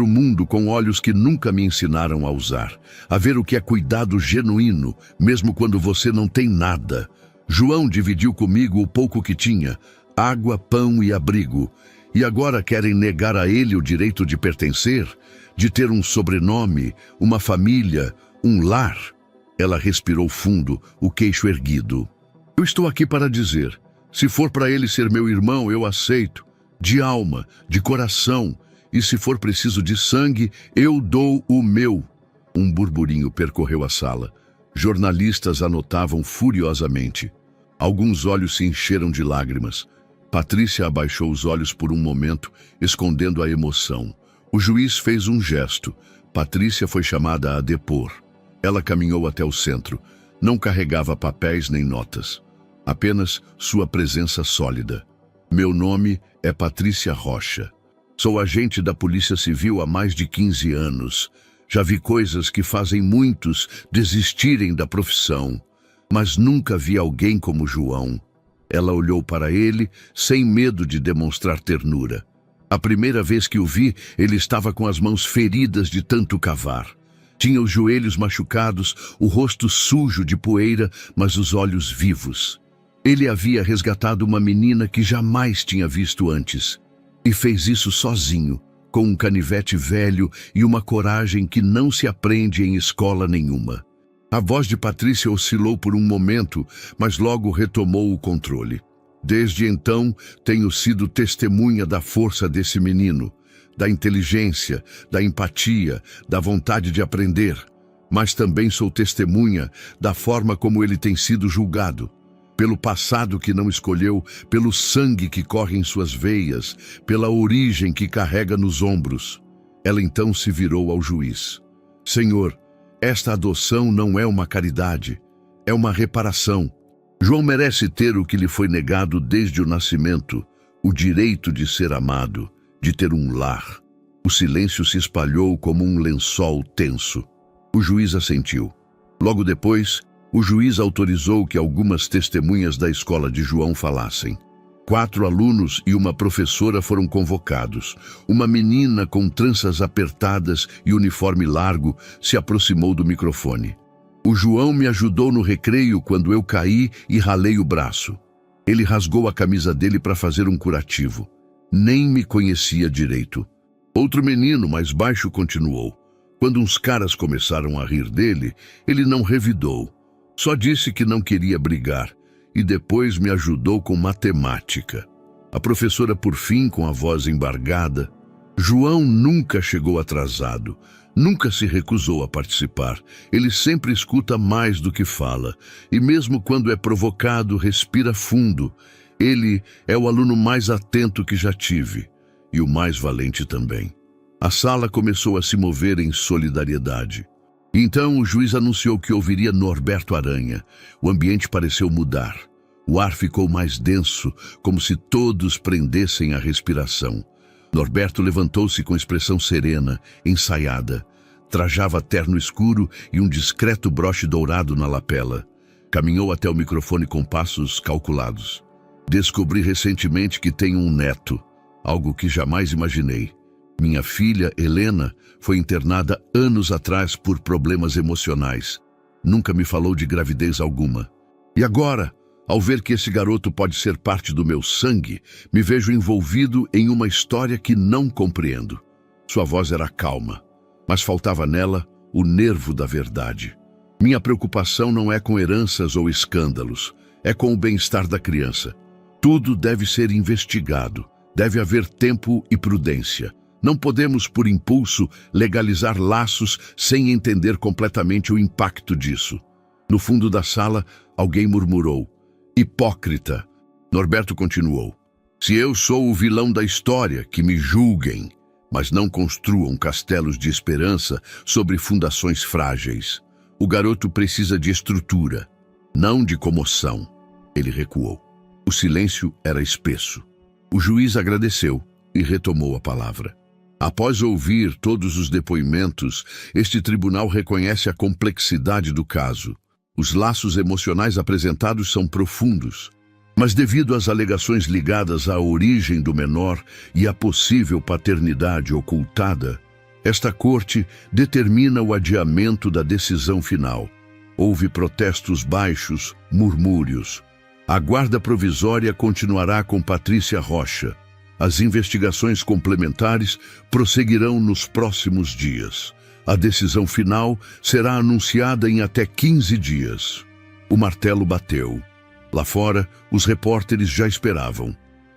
o mundo com olhos que nunca me ensinaram a usar, a ver o que é cuidado genuíno, mesmo quando você não tem nada. João dividiu comigo o pouco que tinha, água, pão e abrigo, e agora querem negar a ele o direito de pertencer, de ter um sobrenome, uma família, um lar. Ela respirou fundo, o queixo erguido. Eu estou aqui para dizer, se for para ele ser meu irmão, eu aceito, de alma, de coração, e se for preciso de sangue, eu dou o meu. Um burburinho percorreu a sala. Jornalistas anotavam furiosamente. Alguns olhos se encheram de lágrimas. Patrícia abaixou os olhos por um momento, escondendo a emoção. O juiz fez um gesto. Patrícia foi chamada a depor. Ela caminhou até o centro. Não carregava papéis nem notas. Apenas sua presença sólida. Meu nome é Patrícia Rocha. Sou agente da Polícia Civil há mais de 15 anos. Já vi coisas que fazem muitos desistirem da profissão, mas nunca vi alguém como João. Ela olhou para ele sem medo de demonstrar ternura. A primeira vez que o vi, ele estava com as mãos feridas de tanto cavar. Tinha os joelhos machucados, o rosto sujo de poeira, mas os olhos vivos. Ele havia resgatado uma menina que jamais tinha visto antes. E fez isso sozinho, com um canivete velho e uma coragem que não se aprende em escola nenhuma. A voz de Patrícia oscilou por um momento, mas logo retomou o controle. Desde então, tenho sido testemunha da força desse menino, da inteligência, da empatia, da vontade de aprender. Mas também sou testemunha da forma como ele tem sido julgado. Pelo passado que não escolheu, pelo sangue que corre em suas veias, pela origem que carrega nos ombros. Ela então se virou ao juiz. Senhor, esta adoção não é uma caridade, é uma reparação. João merece ter o que lhe foi negado desde o nascimento, o direito de ser amado, de ter um lar. O silêncio se espalhou como um lençol tenso. O juiz assentiu. Logo depois, o juiz autorizou que algumas testemunhas da escola de João falassem. 4 alunos e uma professora foram convocados. Uma menina com tranças apertadas e uniforme largo se aproximou do microfone. O João me ajudou no recreio quando eu caí e ralei o braço. Ele rasgou a camisa dele para fazer um curativo. Nem me conhecia direito. Outro menino, mais baixo, continuou. Quando uns caras começaram a rir dele, ele não revidou. Só disse que não queria brigar e depois me ajudou com matemática. A professora, por fim, com a voz embargada. João nunca chegou atrasado, nunca se recusou a participar. Ele sempre escuta mais do que fala e mesmo quando é provocado, respira fundo. Ele é o aluno mais atento que já tive e o mais valente também. A sala começou a se mover em solidariedade. Então o juiz anunciou que ouviria Norberto Aranha. O ambiente pareceu mudar. O ar ficou mais denso, como se todos prendessem a respiração. Norberto levantou-se com expressão serena, ensaiada. Trajava terno escuro e um discreto broche dourado na lapela. Caminhou até o microfone com passos calculados. Descobri recentemente que tenho um neto, algo que jamais imaginei. Minha filha, Helena, foi internada anos atrás por problemas emocionais. Nunca me falou de gravidez alguma. E agora, ao ver que esse garoto pode ser parte do meu sangue, me vejo envolvido em uma história que não compreendo. Sua voz era calma, mas faltava nela o nervo da verdade. Minha preocupação não é com heranças ou escândalos, é com o bem-estar da criança. Tudo deve ser investigado, deve haver tempo e prudência. Não podemos, por impulso, legalizar laços sem entender completamente o impacto disso. No fundo da sala, alguém murmurou. Hipócrita. Norberto continuou. Se eu sou o vilão da história, que me julguem, mas não construam castelos de esperança sobre fundações frágeis. O garoto precisa de estrutura, não de comoção. Ele recuou. O silêncio era espesso. O juiz agradeceu e retomou a palavra. Após ouvir todos os depoimentos, este tribunal reconhece a complexidade do caso. Os laços emocionais apresentados são profundos, mas devido às alegações ligadas à origem do menor e à possível paternidade ocultada, esta corte determina o adiamento da decisão final. Houve protestos baixos, murmúrios. A guarda provisória continuará com Patrícia Rocha. As investigações complementares prosseguirão nos próximos dias. A decisão final será anunciada em até 15 dias. O martelo bateu. Lá fora, os repórteres já esperavam.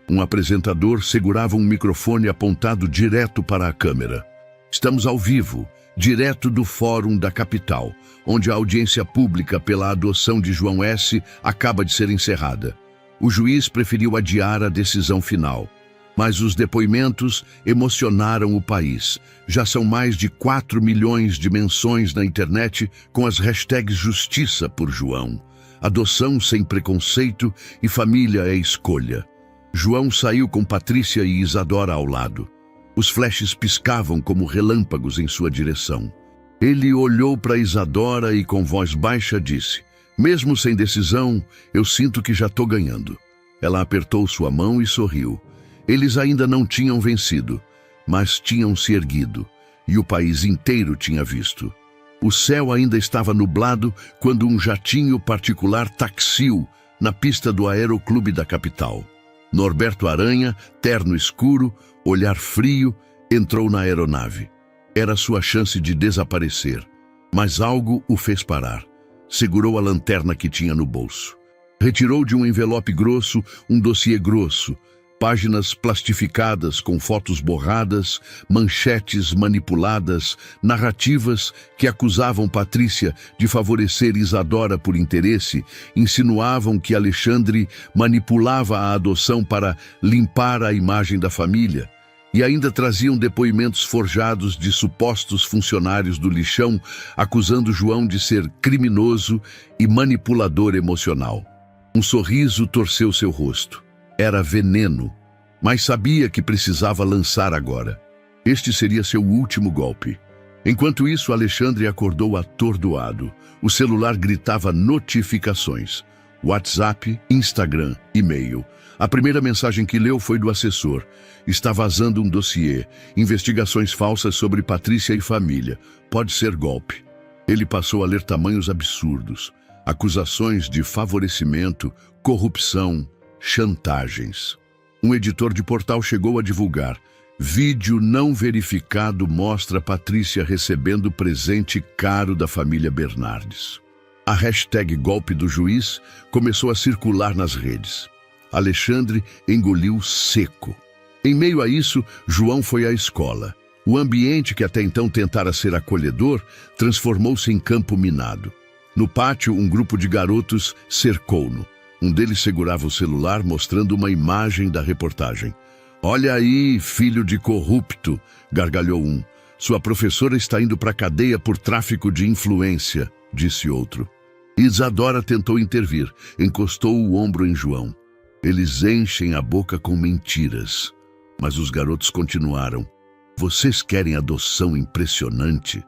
Um apresentador segurava um microfone apontado direto para a câmera. Estamos ao vivo, direto do Fórum da Capital, onde a audiência pública pela adoção de João S. acaba de ser encerrada. O juiz preferiu adiar a decisão final. Mas os depoimentos emocionaram o país. Já são mais de 4 milhões de menções na internet com as hashtags Justiça por João, Adoção sem preconceito e Família é escolha. João saiu com Patrícia e Isadora ao lado. Os flashes piscavam como relâmpagos em sua direção. Ele olhou para Isadora e com voz baixa disse: "Mesmo sem decisão, eu sinto que já estou ganhando." Ela apertou sua mão e sorriu. Eles ainda não tinham vencido, mas tinham se erguido, e o país inteiro tinha visto. O céu ainda estava nublado quando um jatinho particular taxiu na pista do Aeroclube da capital. Norberto Aranha, terno escuro, olhar frio, entrou na aeronave. Era sua chance de desaparecer, mas algo o fez parar. Segurou a lanterna que tinha no bolso. Retirou de um envelope grosso um dossiê grosso, páginas plastificadas com fotos borradas, manchetes manipuladas, narrativas que acusavam Patrícia de favorecer Isadora por interesse, insinuavam que Alexandre manipulava a adoção para limpar a imagem da família, e ainda traziam depoimentos forjados de supostos funcionários do lixão, acusando João de ser criminoso e manipulador emocional. Um sorriso torceu seu rosto. Era veneno, mas sabia que precisava lançar agora. Este seria seu último golpe. Enquanto isso, Alexandre acordou atordoado. O celular gritava notificações. WhatsApp, Instagram, e-mail. A primeira mensagem que leu foi do assessor. Está vazando um dossiê. Investigações falsas sobre Patrícia e família. Pode ser golpe. Ele passou a ler tamanhos absurdos. Acusações de favorecimento, corrupção, chantagens. Um editor de portal chegou a divulgar: vídeo não verificado mostra Patrícia recebendo presente caro da família Bernardes. A hashtag golpe do juiz começou a circular nas redes. Alexandre engoliu seco. Em meio a isso, João foi à escola. O ambiente que até então tentara ser acolhedor transformou-se em campo minado. No pátio, um grupo de garotos cercou-no. Um deles segurava o celular, mostrando uma imagem da reportagem. "Olha aí, filho de corrupto", gargalhou um. "Sua professora está indo para a cadeia por tráfico de influência", disse outro. Isadora tentou intervir, encostou o ombro em João. "Eles enchem a boca com mentiras." Mas os garotos continuaram. "Vocês querem adoção impressionante?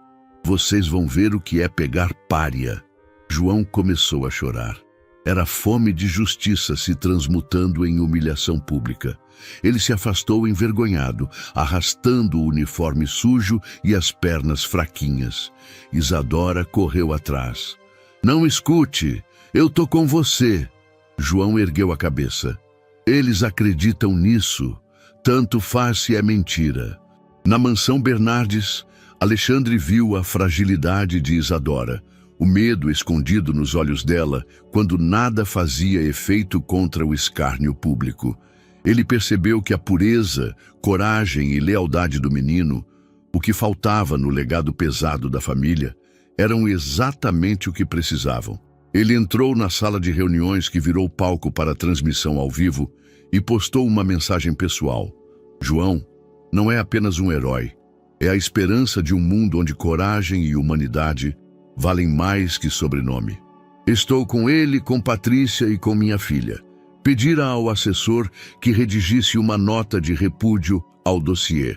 Vocês vão ver o que é pegar pária." João começou a chorar. Era fome de justiça se transmutando em humilhação pública. Ele se afastou envergonhado, arrastando o uniforme sujo e as pernas fraquinhas. Isadora correu atrás. "Não escute, eu tô com você." João ergueu a cabeça. "Eles acreditam nisso. Tanto faz se é mentira." Na mansão Bernardes, Alexandre viu a fragilidade de Isadora. O medo escondido nos olhos dela, quando nada fazia efeito contra o escárnio público. Ele percebeu que a pureza, coragem e lealdade do menino, o que faltava no legado pesado da família, eram exatamente o que precisavam. Ele entrou na sala de reuniões que virou palco para a transmissão ao vivo e postou uma mensagem pessoal. "João não é apenas um herói, é a esperança de um mundo onde coragem e humanidade valem mais que sobrenome. Estou com ele, com Patrícia e com minha filha. Pedira ao assessor que redigisse uma nota de repúdio ao dossiê.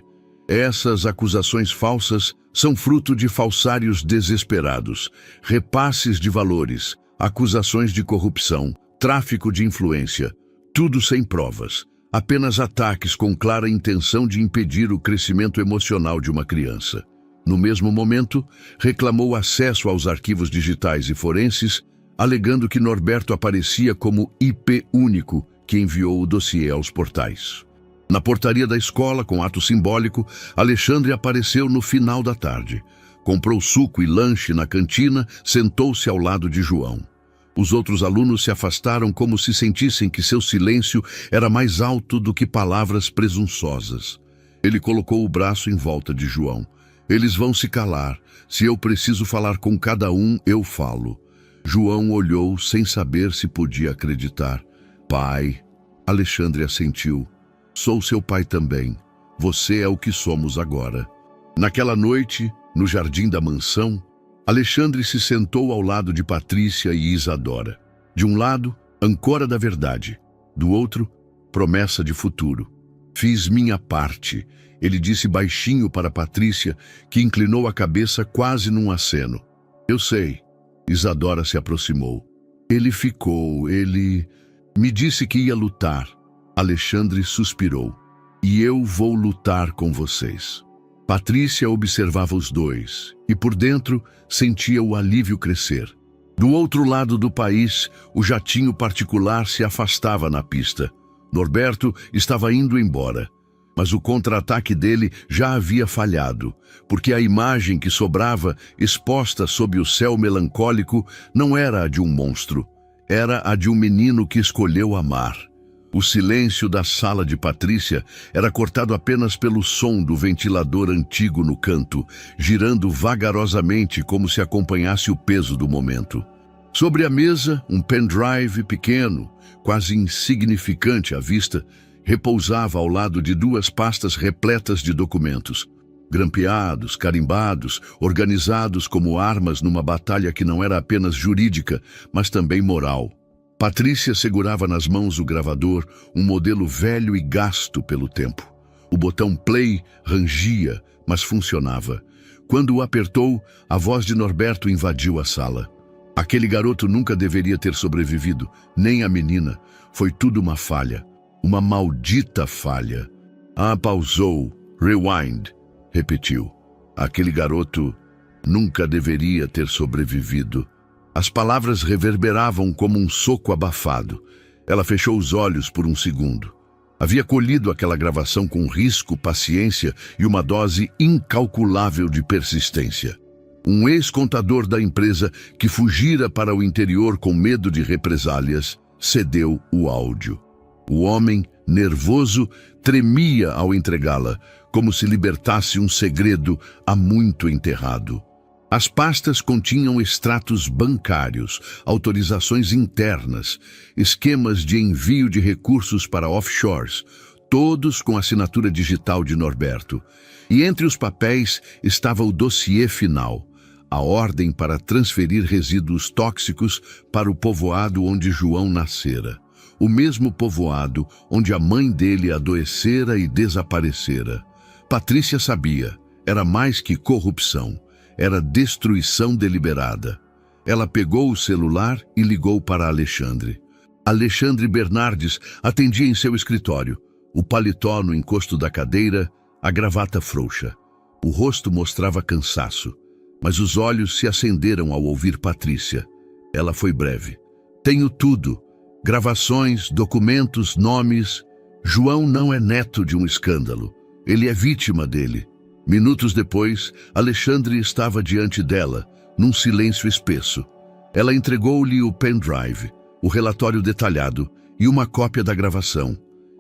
Essas acusações falsas são fruto de falsários desesperados, repasses de valores, acusações de corrupção, tráfico de influência, tudo sem provas, apenas ataques com clara intenção de impedir o crescimento emocional de uma criança. No mesmo momento, reclamou acesso aos arquivos digitais e forenses, alegando que Norberto aparecia como IP único que enviou o dossiê aos portais. Na portaria da escola, com ato simbólico, Alexandre apareceu no final da tarde. Comprou suco e lanche na cantina, sentou-se ao lado de João. Os outros alunos se afastaram como se sentissem que seu silêncio era mais alto do que palavras presunçosas. Ele colocou o braço em volta de João. Eles vão se calar. Se eu preciso falar com cada um, eu falo. João olhou sem saber se podia acreditar. Pai, Alexandre assentiu. Sou seu pai também. Você é o que somos agora. Naquela noite, no jardim da mansão, Alexandre se sentou ao lado de Patrícia e Isadora. De um lado, âncora da verdade. Do outro, promessa de futuro. Fiz minha parte, ele disse baixinho para Patrícia, que inclinou a cabeça quase num aceno. Eu sei. Isadora se aproximou. Ele me disse que ia lutar. Alexandre suspirou. E eu vou lutar com vocês. Patrícia observava os dois e por dentro sentia o alívio crescer. Do outro lado do país, o jatinho particular se afastava na pista. Norberto estava indo embora, mas o contra-ataque dele já havia falhado, porque a imagem que sobrava, exposta sob o céu melancólico, não era a de um monstro, era a de um menino que escolheu amar. O silêncio da sala de Patrícia era cortado apenas pelo som do ventilador antigo no canto, girando vagarosamente como se acompanhasse o peso do momento. Sobre a mesa, um pendrive pequeno, quase insignificante à vista, repousava ao lado de duas pastas repletas de documentos, grampeados, carimbados, organizados como armas numa batalha que não era apenas jurídica, mas também moral. Patrícia segurava nas mãos o gravador, um modelo velho e gasto pelo tempo. O botão play rangia, mas funcionava. Quando o apertou, a voz de Norberto invadiu a sala. Aquele garoto nunca deveria ter sobrevivido, nem a menina. Foi tudo uma falha. Uma maldita falha. Pausou. Rewind. Repetiu. Aquele garoto nunca deveria ter sobrevivido. As palavras reverberavam como um soco abafado. Ela fechou os olhos por um segundo. Havia colhido aquela gravação com risco, paciência e uma dose incalculável de persistência. Um ex-contador da empresa que fugira para o interior com medo de represálias, cedeu o áudio. O homem, nervoso, tremia ao entregá-la, como se libertasse um segredo há muito enterrado. As pastas continham extratos bancários, autorizações internas, esquemas de envio de recursos para offshores, todos com assinatura digital de Norberto. E entre os papéis estava o dossiê final, a ordem para transferir resíduos tóxicos para o povoado onde João nascera. O mesmo povoado onde a mãe dele adoecera e desaparecera. Patrícia sabia, era mais que corrupção. Era destruição deliberada. Ela pegou o celular e ligou para Alexandre. Alexandre Bernardes atendia em seu escritório, o paletó no encosto da cadeira, a gravata frouxa. O rosto mostrava cansaço, mas os olhos se acenderam ao ouvir Patrícia. Ela foi breve. Tenho tudo. Gravações, documentos, nomes. João não é neto de um escândalo. Ele é vítima dele. Minutos depois, Alexandre estava diante dela, num silêncio espesso. Ela entregou-lhe o pendrive, o relatório detalhado e uma cópia da gravação.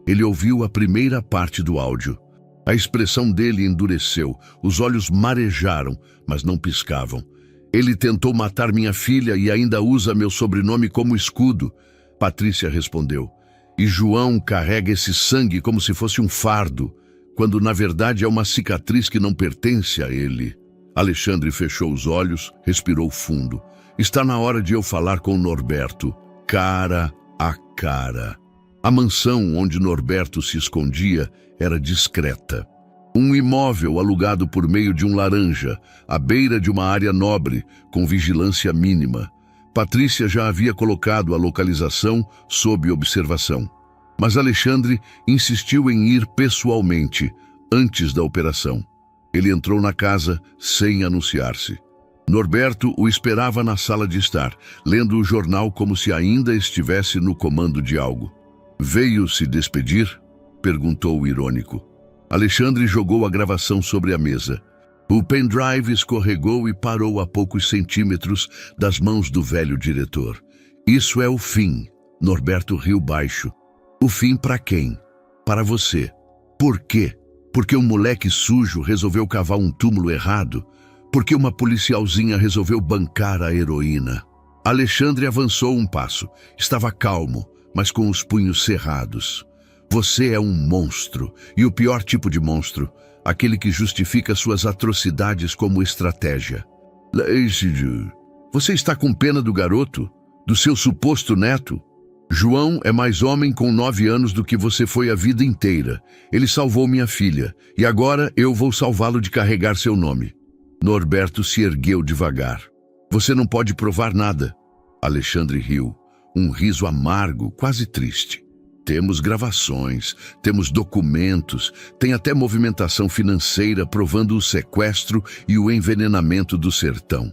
Ele ouviu a primeira parte do áudio. A expressão dele endureceu, os olhos marejaram, mas não piscavam. Ele tentou matar minha filha e ainda usa meu sobrenome como escudo. Patrícia respondeu. E João carrega esse sangue como se fosse um fardo, quando na verdade é uma cicatriz que não pertence a ele. Alexandre fechou os olhos, respirou fundo. Está na hora de eu falar com Norberto, cara a cara. A mansão onde Norberto se escondia era discreta. Um imóvel alugado por meio de um laranja, à beira de uma área nobre, com vigilância mínima. Patrícia já havia colocado a localização sob observação. Mas Alexandre insistiu em ir pessoalmente, antes da operação. Ele entrou na casa sem anunciar-se. Norberto o esperava na sala de estar, lendo o jornal como se ainda estivesse no comando de algo. "Veio se despedir?" perguntou irônico. Alexandre jogou a gravação sobre a mesa. O pendrive escorregou e parou a poucos centímetros das mãos do velho diretor. "Isso é o fim." Norberto riu baixo. "O fim para quem? Para você. Por quê? Porque um moleque sujo resolveu cavar um túmulo errado? Porque uma policialzinha resolveu bancar a heroína?" Alexandre avançou um passo. Estava calmo, mas com os punhos cerrados. "Você é um monstro, e o pior tipo de monstro, aquele que justifica suas atrocidades como estratégia." "Lacey, você está com pena do garoto? Do seu suposto neto? João é mais homem com 9 anos do que você foi a vida inteira. Ele salvou minha filha, e agora eu vou salvá-lo de carregar seu nome." Norberto se ergueu devagar. "Você não pode provar nada." Alexandre riu, um riso amargo, quase triste. "Temos gravações, temos documentos, tem até movimentação financeira provando o sequestro e o envenenamento do sertão."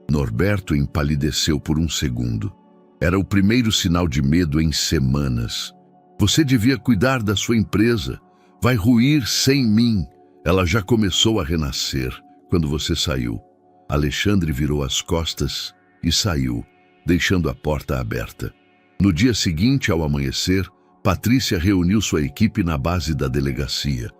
Norberto empalideceu por um segundo. Era o primeiro sinal de medo em semanas. "Você devia cuidar da sua empresa. Vai ruir sem mim. Ela já começou a renascer quando você saiu." Alexandre virou as costas e saiu, deixando a porta aberta. No dia seguinte, ao amanhecer, Patrícia reuniu sua equipe na base da delegacia.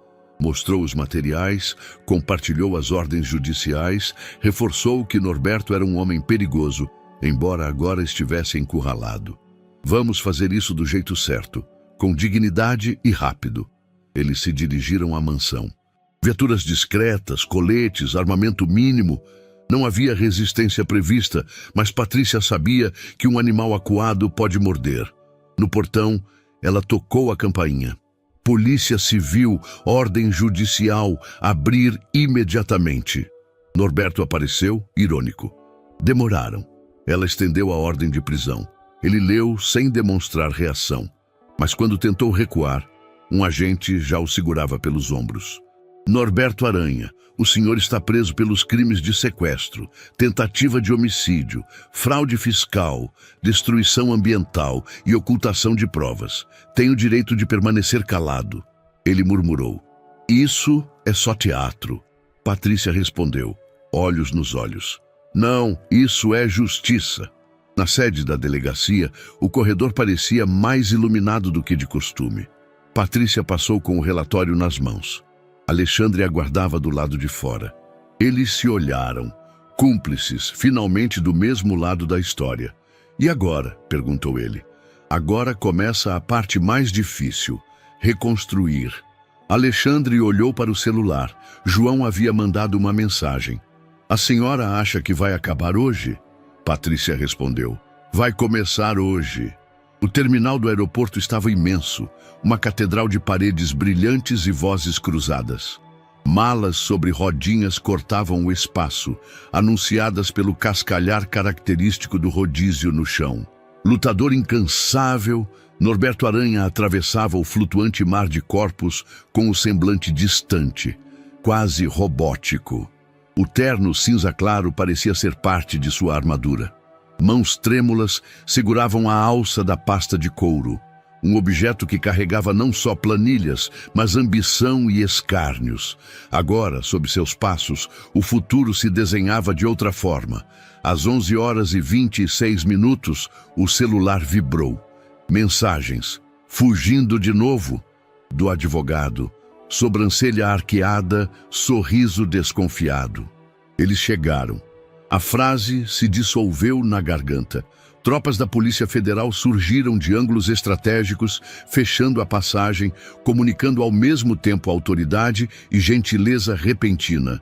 Mostrou os materiais, compartilhou as ordens judiciais, reforçou que Norberto era um homem perigoso, embora agora estivesse encurralado. "Vamos fazer isso do jeito certo, com dignidade e rápido." Eles se dirigiram à mansão. Viaturas discretas, coletes, armamento mínimo. Não havia resistência prevista, mas Patrícia sabia que um animal acuado pode morder. No portão, ela tocou a campainha. "Polícia Civil, ordem judicial, abrir imediatamente." Norberto apareceu, irônico. Demoraram. Ela estendeu a ordem de prisão. Ele leu sem demonstrar reação. Mas quando tentou recuar, um agente já o segurava pelos ombros. "Norberto Aranha, o senhor está preso pelos crimes de sequestro, tentativa de homicídio, fraude fiscal, destruição ambiental e ocultação de provas. Tem o direito de permanecer calado." Ele murmurou. "Isso é só teatro." Patrícia respondeu, olhos nos olhos. "Não, isso é justiça." Na sede da delegacia, o corredor parecia mais iluminado do que de costume. Patrícia passou com o relatório nas mãos. Alexandre aguardava do lado de fora. Eles se olharam, cúmplices, finalmente do mesmo lado da história. "E agora?" perguntou ele. "Agora começa a parte mais difícil, reconstruir." Alexandre olhou para o celular. João havia mandado uma mensagem. "A senhora acha que vai acabar hoje?" Patrícia respondeu. "Vai começar hoje." O terminal do aeroporto estava imenso, uma catedral de paredes brilhantes e vozes cruzadas. Malas sobre rodinhas cortavam o espaço, anunciadas pelo cascalhar característico do rodízio no chão. Lutador incansável, Norberto Aranha atravessava o flutuante mar de corpos com o semblante distante, quase robótico. O terno cinza claro parecia ser parte de sua armadura. Mãos trêmulas seguravam a alça da pasta de couro, um objeto que carregava não só planilhas, mas ambição e escárnios. Agora, sob seus passos, o futuro se desenhava de outra forma. Às 11h26, o celular vibrou. Mensagens. Fugindo de novo? Do advogado. Sobrancelha arqueada, sorriso desconfiado. Eles chegaram. A frase se dissolveu na garganta. Tropas da Polícia Federal surgiram de ângulos estratégicos, fechando a passagem, comunicando ao mesmo tempo autoridade e gentileza repentina.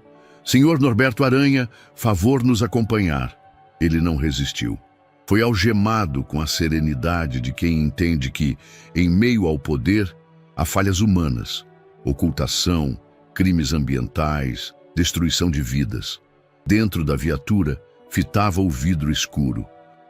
Senhor Norberto Aranha, favor nos acompanhar. Ele não resistiu. Foi algemado com a serenidade de quem entende que, em meio ao poder, há falhas humanas, ocultação, crimes ambientais, destruição de vidas. Dentro da viatura, fitava o vidro escuro.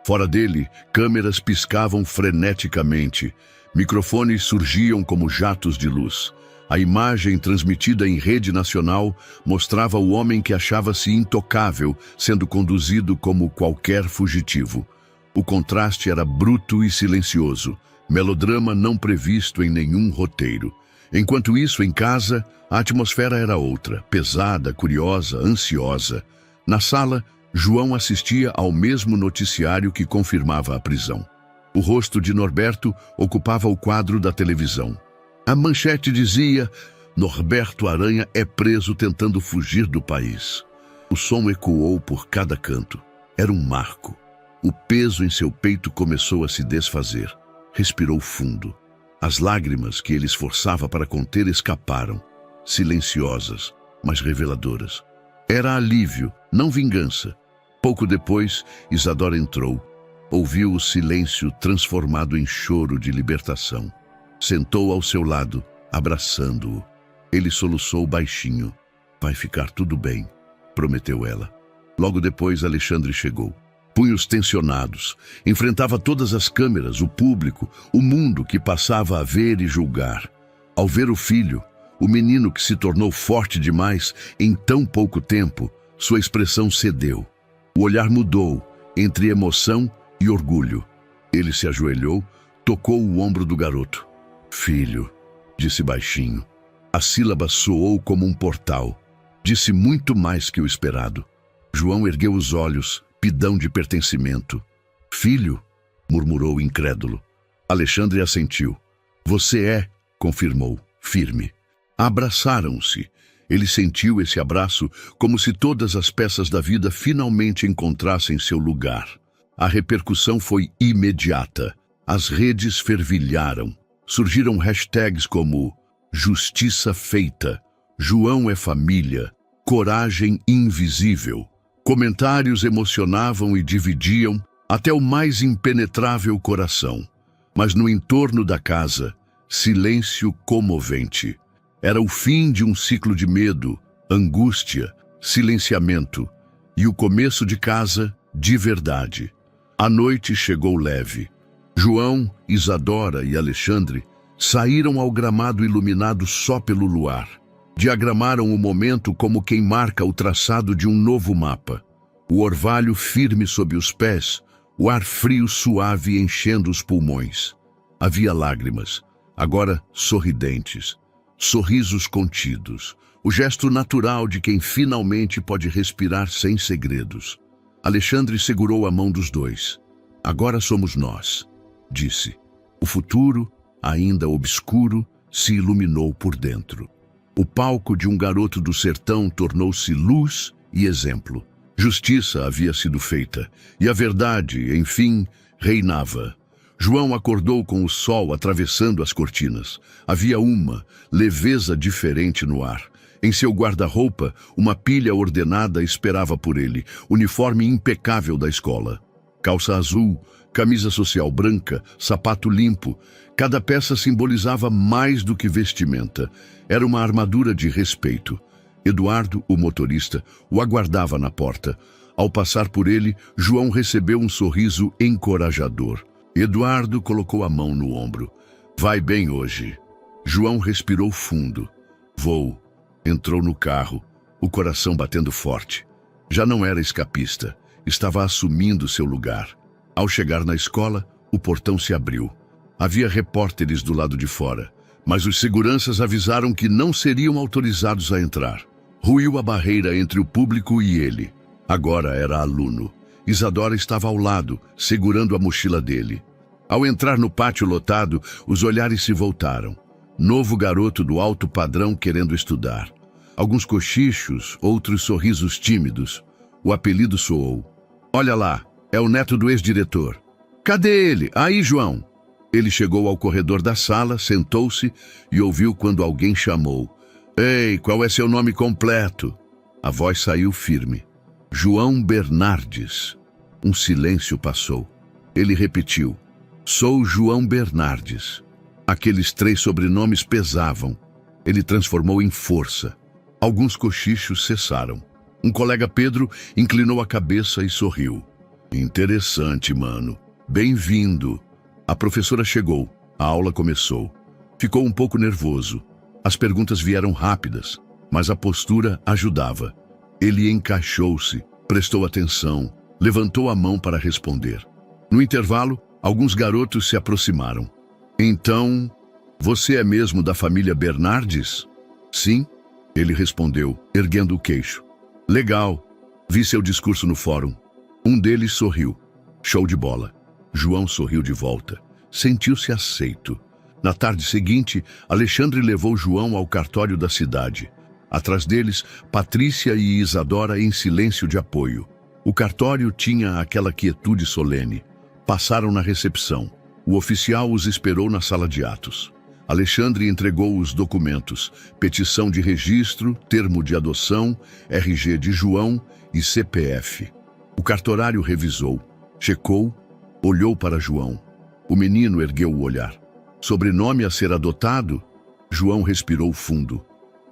Fora dele, câmeras piscavam freneticamente. Microfones surgiam como jatos de luz. A imagem transmitida em rede nacional mostrava o homem que achava-se intocável, sendo conduzido como qualquer fugitivo. O contraste era bruto e silencioso, melodrama não previsto em nenhum roteiro. Enquanto isso, em casa, a atmosfera era outra, pesada, curiosa, ansiosa. Na sala, João assistia ao mesmo noticiário que confirmava a prisão. O rosto de Norberto ocupava o quadro da televisão. A manchete dizia: Norberto Aranha é preso tentando fugir do país. O som ecoou por cada canto. Era um marco. O peso em seu peito começou a se desfazer. Respirou fundo. As lágrimas que ele esforçava para conter escaparam, silenciosas, mas reveladoras. Era alívio, não vingança. Pouco depois, Isadora entrou. Ouviu o silêncio transformado em choro de libertação. Sentou ao seu lado, abraçando-o. Ele soluçou baixinho. Vai ficar tudo bem, prometeu ela. Logo depois, Alexandre chegou. Punhos tensionados, enfrentava todas as câmeras, o público, o mundo que passava a ver e julgar. Ao ver o filho, o menino que se tornou forte demais em tão pouco tempo, sua expressão cedeu. O olhar mudou, entre emoção e orgulho. Ele se ajoelhou, tocou o ombro do garoto. Filho, disse baixinho. A sílaba soou como um portal. Disse muito mais que o esperado. João ergueu os olhos, pidão de pertencimento. Filho, murmurou incrédulo. Alexandre assentiu. Você é, confirmou, firme. Abraçaram-se. Ele sentiu esse abraço como se todas as peças da vida finalmente encontrassem seu lugar. A repercussão foi imediata. As redes fervilharam. Surgiram hashtags como Justiça Feita, João é Família, Coragem Invisível. Comentários emocionavam e dividiam até o mais impenetrável coração. Mas no entorno da casa, silêncio comovente. Era o fim de um ciclo de medo, angústia, silenciamento e o começo de casa de verdade. A noite chegou leve. João, Isadora e Alexandre saíram ao gramado iluminado só pelo luar. Diagramaram o momento como quem marca o traçado de um novo mapa. O orvalho firme sob os pés, o ar frio suave enchendo os pulmões. Havia lágrimas, agora sorridentes, sorrisos contidos, o gesto natural de quem finalmente pode respirar sem segredos. Alexandre segurou a mão dos dois. Agora somos nós, disse. O futuro, ainda obscuro, se iluminou por dentro. O palco de um garoto do sertão tornou-se luz e exemplo. Justiça havia sido feita, e a verdade, enfim, reinava. João acordou com o sol atravessando as cortinas. Havia uma leveza diferente no ar. Em seu guarda-roupa, uma pilha ordenada esperava por ele, uniforme impecável da escola. Calça azul, camisa social branca, sapato limpo. Cada peça simbolizava mais do que vestimenta. Era uma armadura de respeito. Eduardo, o motorista, o aguardava na porta. Ao passar por ele, João recebeu um sorriso encorajador. Eduardo colocou a mão no ombro. Vai bem hoje. João respirou fundo. Vou. Entrou no carro, o coração batendo forte. Já não era escapista. Estava assumindo seu lugar. Ao chegar na escola, o portão se abriu. Havia repórteres do lado de fora, mas os seguranças avisaram que não seriam autorizados a entrar. Ruiu a barreira entre o público e ele. Agora era aluno. Isadora estava ao lado, segurando a mochila dele. Ao entrar no pátio lotado, os olhares se voltaram. Novo garoto do alto padrão querendo estudar. Alguns cochichos, outros sorrisos tímidos. O apelido soou. Olha lá, é o neto do ex-diretor. Cadê ele? Aí, João. Ele chegou ao corredor da sala, sentou-se e ouviu quando alguém chamou. Ei, qual é seu nome completo? A voz saiu firme. João Bernardes. Um silêncio passou. Ele repetiu: sou João Bernardes. Aqueles 3 sobrenomes pesavam. Ele transformou em força. Alguns cochichos cessaram. Um colega Pedro inclinou a cabeça e sorriu. Interessante, mano. Bem-vindo. A professora chegou. A aula começou. Ficou um pouco nervoso. As perguntas vieram rápidas, mas a postura ajudava. Ele encaixou-se, prestou atenção, levantou a mão para responder. No intervalo, alguns garotos se aproximaram. Então, você é mesmo da família Bernardes? Sim, ele respondeu, erguendo o queixo. Legal, vi seu discurso no fórum. Um deles sorriu. Show de bola. João sorriu de volta. Sentiu-se aceito. Na tarde seguinte, Alexandre levou João ao cartório da cidade. Atrás deles, Patrícia e Isadora em silêncio de apoio. O cartório tinha aquela quietude solene. Passaram na recepção. O oficial os esperou na sala de atos. Alexandre entregou os documentos: petição de registro, termo de adoção, RG de João e CPF. O cartorário revisou, checou, olhou para João. O menino ergueu o olhar. Sobrenome a ser adotado? João respirou fundo.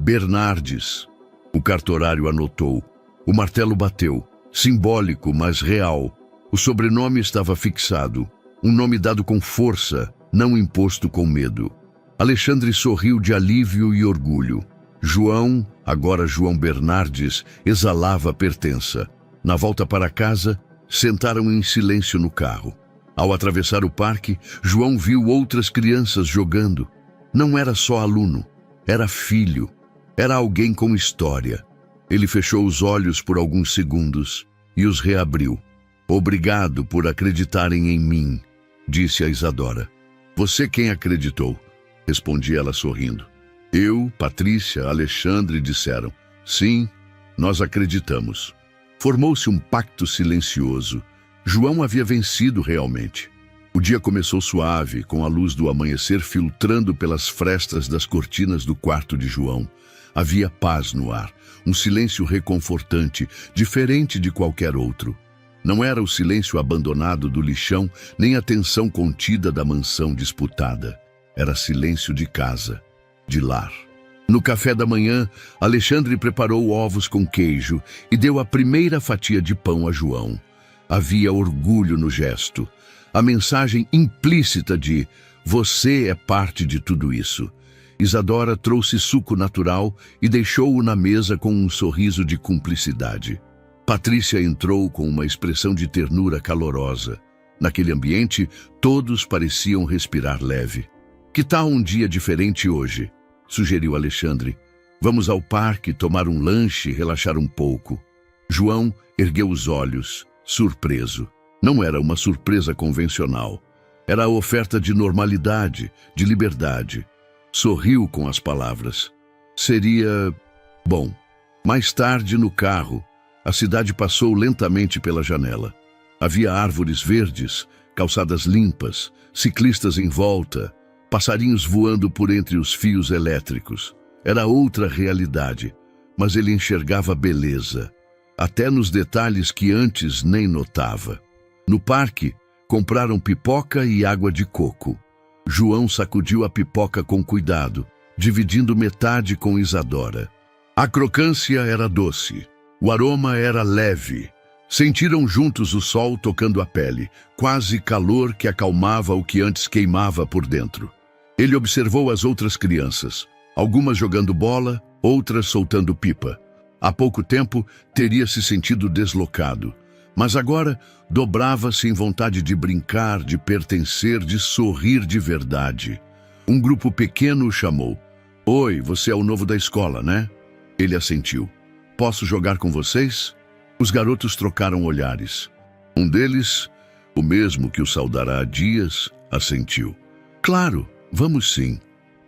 Bernardes. O cartorário anotou. O martelo bateu. Simbólico, mas real. O sobrenome estava fixado. Um nome dado com força, não imposto com medo. Alexandre sorriu de alívio e orgulho. João, agora João Bernardes, exalava pertença. Na volta para casa, sentaram em silêncio no carro. Ao atravessar o parque, João viu outras crianças jogando. Não era só aluno, era filho. Era alguém com história. Ele fechou os olhos por alguns segundos e os reabriu. Obrigado por acreditarem em mim, disse a Isadora. Você quem acreditou? Respondia ela sorrindo. Eu, Patrícia, Alexandre disseram. Sim, nós acreditamos. Formou-se um pacto silencioso. João havia vencido realmente. O dia começou suave, com a luz do amanhecer filtrando pelas frestas das cortinas do quarto de João. Havia paz no ar, um silêncio reconfortante, diferente de qualquer outro. Não era o silêncio abandonado do lixão, nem a tensão contida da mansão disputada. Era silêncio de casa, de lar. No café da manhã, Alexandre preparou ovos com queijo e deu a primeira fatia de pão a João. Havia orgulho no gesto. A mensagem implícita de você é parte de tudo isso. Isadora trouxe suco natural e deixou-o na mesa com um sorriso de cumplicidade. Patrícia entrou com uma expressão de ternura calorosa. Naquele ambiente, todos pareciam respirar leve. Que tal um dia diferente hoje? Sugeriu Alexandre. Vamos ao parque, tomar um lanche e relaxar um pouco. João ergueu os olhos, surpreso. Não era uma surpresa convencional. Era a oferta de normalidade, de liberdade. Sorriu com as palavras. Seria... bom. Mais tarde, no carro, a cidade passou lentamente pela janela. Havia árvores verdes, calçadas limpas, ciclistas em volta, passarinhos voando por entre os fios elétricos. Era outra realidade, mas ele enxergava beleza, até nos detalhes que antes nem notava. No parque, compraram pipoca e água de coco. João sacudiu a pipoca com cuidado, dividindo metade com Isadora. A crocância era doce, o aroma era leve. Sentiram juntos o sol tocando a pele, quase calor que acalmava o que antes queimava por dentro. Ele observou as outras crianças, algumas jogando bola, outras soltando pipa. Há pouco tempo teria se sentido deslocado, mas agora dobrava-se em vontade de brincar, de pertencer, de sorrir de verdade. Um grupo pequeno o chamou. Oi, você é o novo da escola, né? Ele assentiu. Posso jogar com vocês? Os garotos trocaram olhares. Um deles, o mesmo que o saudará há dias, assentiu. Claro, vamos sim.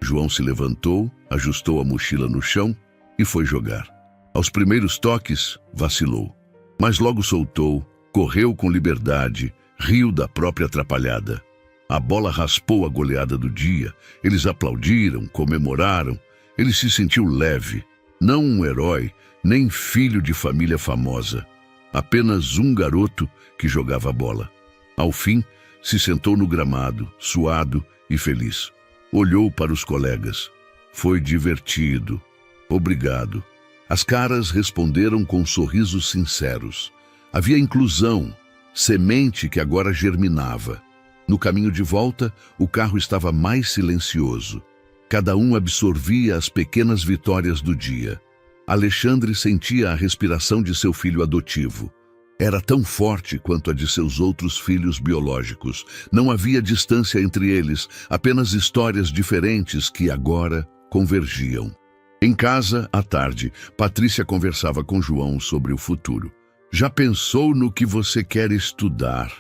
João se levantou, ajustou a mochila no chão e foi jogar. Aos primeiros toques, vacilou. Mas logo soltou, correu com liberdade, riu da própria atrapalhada. A bola raspou a goleada do dia. Eles aplaudiram, comemoraram. Ele se sentiu leve, não um herói, nem filho de família famosa. Apenas um garoto que jogava bola. Ao fim, se sentou no gramado, suado e feliz. Olhou para os colegas. Foi divertido. Obrigado. As caras responderam com sorrisos sinceros. Havia inclusão, semente que agora germinava. No caminho de volta, o carro estava mais silencioso. Cada um absorvia as pequenas vitórias do dia. Alexandre sentia a respiração de seu filho adotivo. Era tão forte quanto a de seus outros filhos biológicos. Não havia distância entre eles, apenas histórias diferentes que agora convergiam. Em casa, à tarde, Patrícia conversava com João sobre o futuro. Já pensou no que você quer estudar?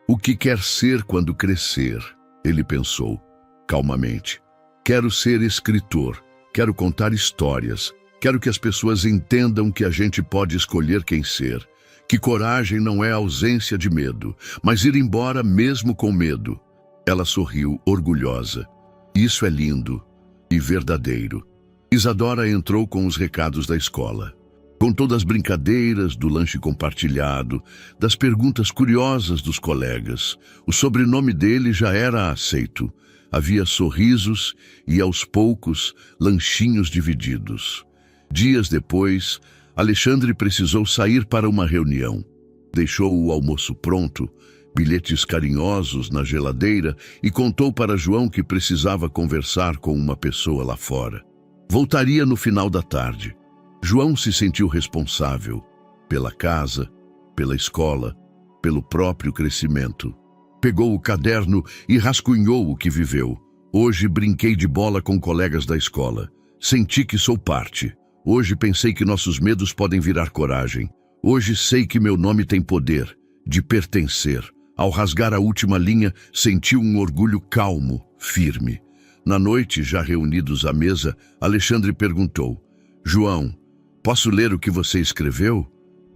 O que quer ser quando crescer? Ele pensou, calmamente. Quero ser escritor, quero contar histórias, quero que as pessoas entendam que a gente pode escolher quem ser, que coragem não é ausência de medo, mas ir embora mesmo com medo. Ela sorriu, orgulhosa. Isso é lindo e verdadeiro. Isadora entrou com os recados da escola. Contou das brincadeiras, do lanche compartilhado, das perguntas curiosas dos colegas. O sobrenome dele já era aceito. Havia sorrisos e, aos poucos, lanchinhos divididos. Dias depois, Alexandre precisou sair para uma reunião. Deixou o almoço pronto, bilhetes carinhosos na geladeira e contou para João que precisava conversar com uma pessoa lá fora. Voltaria no final da tarde. João se sentiu responsável pela casa, pela escola, pelo próprio crescimento. Pegou o caderno e rascunhou o que viveu. Hoje brinquei de bola com colegas da escola. Senti que sou parte. Hoje pensei que nossos medos podem virar coragem. Hoje sei que meu nome tem poder, de pertencer. Ao rasgar a última linha, senti um orgulho calmo, firme. Na noite, já reunidos à mesa, Alexandre perguntou: João, posso ler o que você escreveu?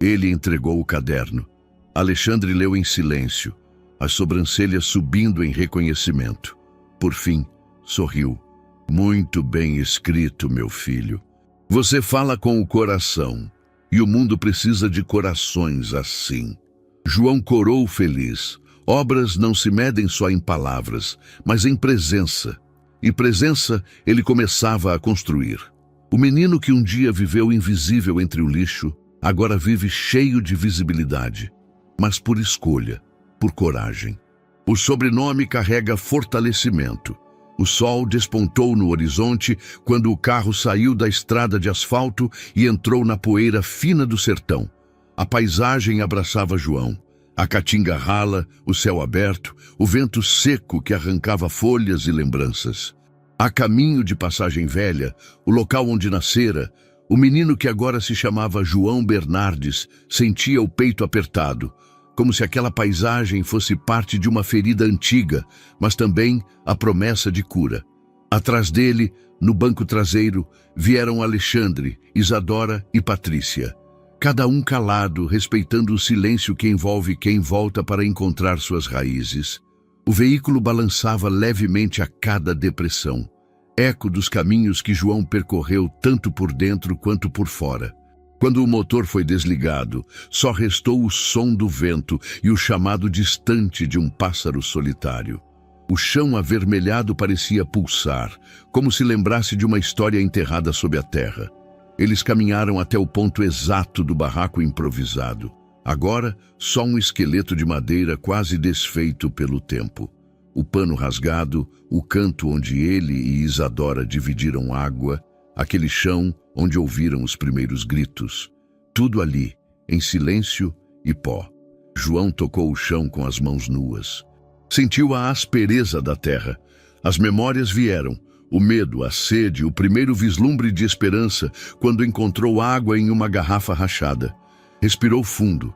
Ele entregou o caderno. Alexandre leu em silêncio, as sobrancelhas subindo em reconhecimento. Por fim, sorriu. Muito bem escrito, meu filho. Você fala com o coração, e o mundo precisa de corações assim. João corou feliz. Obras não se medem só em palavras, mas em presença. E presença ele começava a construir. O menino que um dia viveu invisível entre o lixo, agora vive cheio de visibilidade, mas por escolha, por coragem. O sobrenome carrega fortalecimento. O sol despontou no horizonte quando o carro saiu da estrada de asfalto e entrou na poeira fina do sertão. A paisagem abraçava João. A caatinga rala, o céu aberto, o vento seco que arrancava folhas e lembranças. A caminho de Passagem Velha, o local onde nascera, o menino que agora se chamava João Bernardes sentia o peito apertado, como se aquela paisagem fosse parte de uma ferida antiga, mas também a promessa de cura. Atrás dele, no banco traseiro, vieram Alexandre, Isadora e Patrícia. Cada um calado, respeitando o silêncio que envolve quem volta para encontrar suas raízes. O veículo balançava levemente a cada depressão, eco dos caminhos que João percorreu tanto por dentro quanto por fora. Quando o motor foi desligado, só restou o som do vento e o chamado distante de um pássaro solitário. O chão avermelhado parecia pulsar, como se lembrasse de uma história enterrada sob a terra. Eles caminharam até o ponto exato do barraco improvisado. Agora, só um esqueleto de madeira quase desfeito pelo tempo. O pano rasgado, o canto onde ele e Isadora dividiram água, aquele chão onde ouviram os primeiros gritos. Tudo ali, em silêncio e pó. João tocou o chão com as mãos nuas. Sentiu a aspereza da terra. As memórias vieram. O medo, a sede, o primeiro vislumbre de esperança quando encontrou água em uma garrafa rachada. Respirou fundo.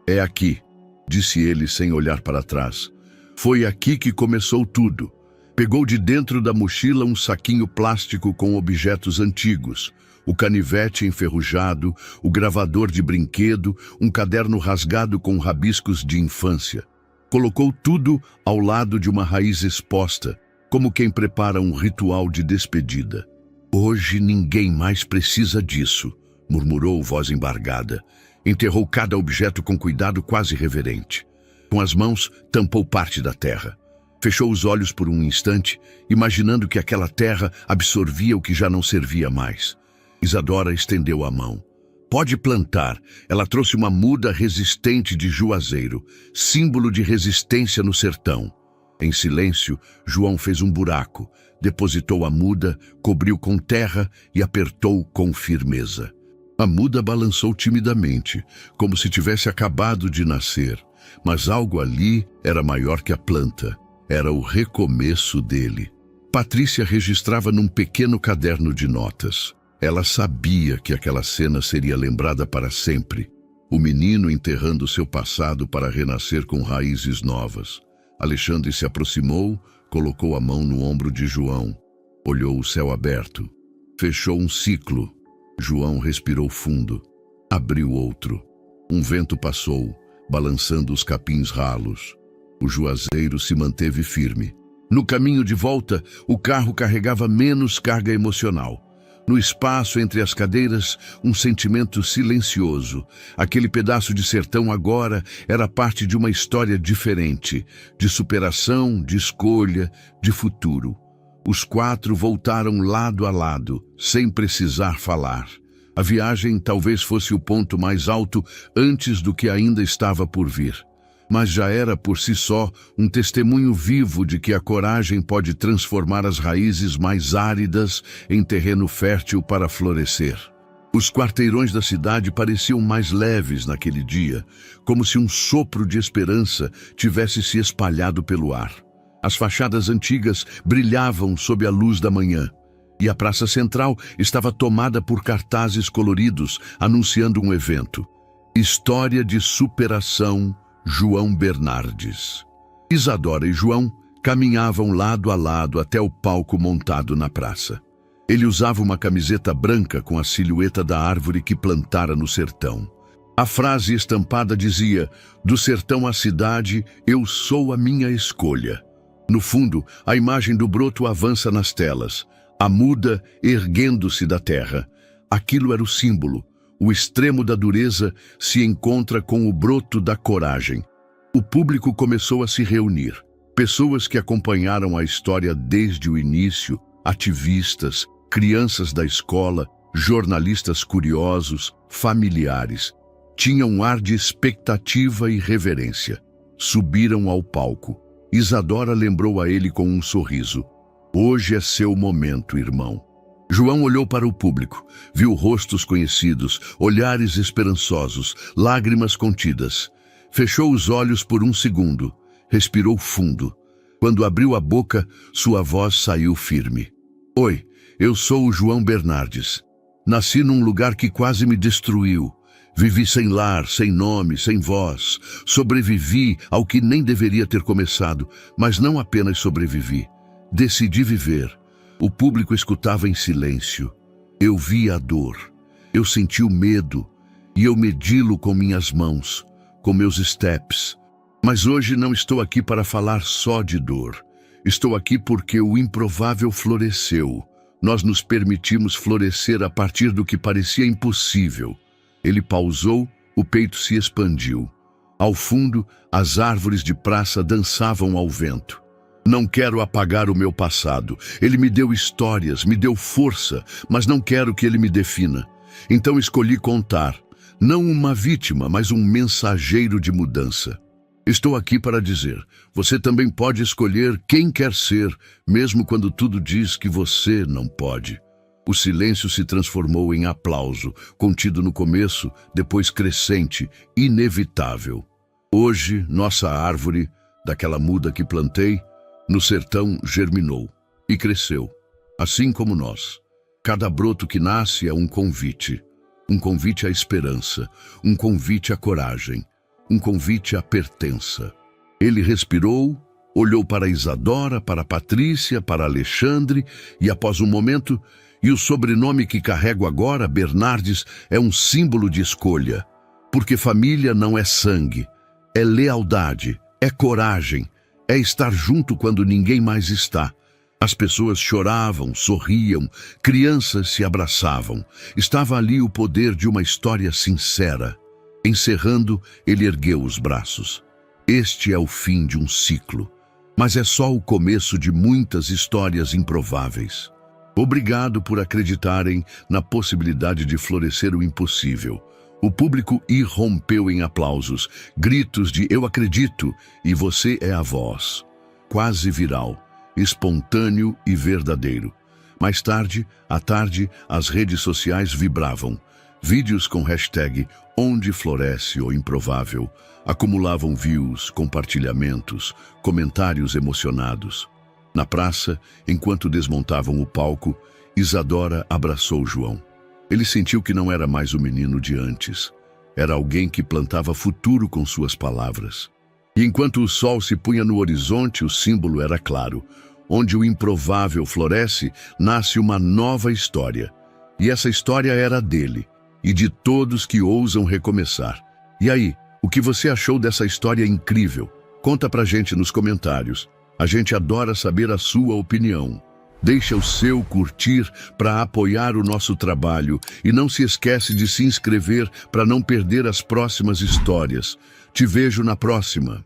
É aqui, disse ele sem olhar para trás. Foi aqui que começou tudo. Pegou de dentro da mochila um saquinho plástico com objetos antigos. O canivete enferrujado, o gravador de brinquedo, um caderno rasgado com rabiscos de infância. Colocou tudo ao lado de uma raiz exposta, como quem prepara um ritual de despedida. Hoje ninguém mais precisa disso, murmurou voz embargada. Enterrou cada objeto com cuidado quase reverente. Com as mãos, tampou parte da terra. Fechou os olhos por um instante, imaginando que aquela terra absorvia o que já não servia mais. Isadora estendeu a mão. Pode plantar. Ela trouxe uma muda resistente de juazeiro, símbolo de resistência no sertão. Em silêncio, João fez um buraco, depositou a muda, cobriu com terra e apertou com firmeza. A muda balançou timidamente, como se tivesse acabado de nascer, mas algo ali era maior que a planta. Era o recomeço dele. Patrícia registrava num pequeno caderno de notas. Ela sabia que aquela cena seria lembrada para sempre. O menino enterrando seu passado para renascer com raízes novas. Alexandre se aproximou, colocou a mão no ombro de João. Olhou o céu aberto. Fechou um ciclo. João respirou fundo. Abriu outro. Um vento passou, balançando os capins ralos. O juazeiro se manteve firme. No caminho de volta, o carro carregava menos carga emocional. No espaço entre as cadeiras, um sentimento silencioso. Aquele pedaço de sertão agora era parte de uma história diferente, de superação, de escolha, de futuro. Os quatro voltaram lado a lado, sem precisar falar. A viagem talvez fosse o ponto mais alto antes do que ainda estava por vir. Mas já era por si só um testemunho vivo de que a coragem pode transformar as raízes mais áridas em terreno fértil para florescer. Os quarteirões da cidade pareciam mais leves naquele dia, como se um sopro de esperança tivesse se espalhado pelo ar. As fachadas antigas brilhavam sob a luz da manhã, e a praça central estava tomada por cartazes coloridos anunciando um evento. História de superação João Bernardes. Isadora e João caminhavam lado a lado até o palco montado na praça. Ele usava uma camiseta branca com a silhueta da árvore que plantara no sertão. A frase estampada dizia: "Do sertão à cidade, eu sou a minha escolha." No fundo, a imagem do broto avança nas telas, a muda erguendo-se da terra. Aquilo era o símbolo. O extremo da dureza se encontra com o broto da coragem. O público começou a se reunir. Pessoas que acompanharam a história desde o início, ativistas, crianças da escola, jornalistas curiosos, familiares. Tinham um ar de expectativa e reverência. Subiram ao palco. Isadora lembrou a ele com um sorriso. "Hoje é seu momento, irmão." João olhou para o público, viu rostos conhecidos, olhares esperançosos, lágrimas contidas. Fechou os olhos por um segundo, respirou fundo. Quando abriu a boca, sua voz saiu firme. "Oi, eu sou o João Bernardes. Nasci num lugar que quase me destruiu. Vivi sem lar, sem nome, sem voz. Sobrevivi ao que nem deveria ter começado, mas não apenas sobrevivi. Decidi viver." O público escutava em silêncio. Eu vi a dor. Eu senti o medo. E eu medi-lo com minhas mãos, com meus steps. Mas hoje não estou aqui para falar só de dor. Estou aqui porque o improvável floresceu. Nós nos permitimos florescer a partir do que parecia impossível. Ele pausou, o peito se expandiu. Ao fundo, as árvores de praça dançavam ao vento. Não quero apagar o meu passado. Ele me deu histórias, me deu força, mas não quero que ele me defina. Então escolhi contar. Não uma vítima, mas um mensageiro de mudança. Estou aqui para dizer, você também pode escolher quem quer ser, mesmo quando tudo diz que você não pode. O silêncio se transformou em aplauso, contido no começo, depois crescente, inevitável. Hoje, nossa árvore, daquela muda que plantei, no sertão germinou e cresceu, assim como nós. Cada broto que nasce é um convite à esperança, um convite à coragem, um convite à pertença. Ele respirou, olhou para Isadora, para Patrícia, para Alexandre e após um momento, e o sobrenome que carrego agora, Bernardes, é um símbolo de escolha, porque família não é sangue, é lealdade, é coragem, é estar junto quando ninguém mais está. As pessoas choravam, sorriam, crianças se abraçavam. Estava ali o poder de uma história sincera. Encerrando, ele ergueu os braços. Este é o fim de um ciclo, mas é só o começo de muitas histórias improváveis. Obrigado por acreditarem na possibilidade de florescer o impossível. O público irrompeu em aplausos, gritos de "Eu acredito" e "Você é a voz". Quase viral, espontâneo e verdadeiro. Mais tarde, à tarde, as redes sociais vibravam. Vídeos com hashtag "Onde floresce o improvável" acumulavam views, compartilhamentos, comentários emocionados. Na praça, enquanto desmontavam o palco, Isadora abraçou João. Ele sentiu que não era mais o menino de antes. Era alguém que plantava futuro com suas palavras. E enquanto o sol se punha no horizonte, o símbolo era claro. Onde o improvável floresce, nasce uma nova história. E essa história era dele, e de todos que ousam recomeçar. E aí, o que você achou dessa história incrível? Conta pra gente nos comentários. A gente adora saber a sua opinião. Deixa o seu curtir para apoiar o nosso trabalho e não se esquece de se inscrever para não perder as próximas histórias. Te vejo na próxima.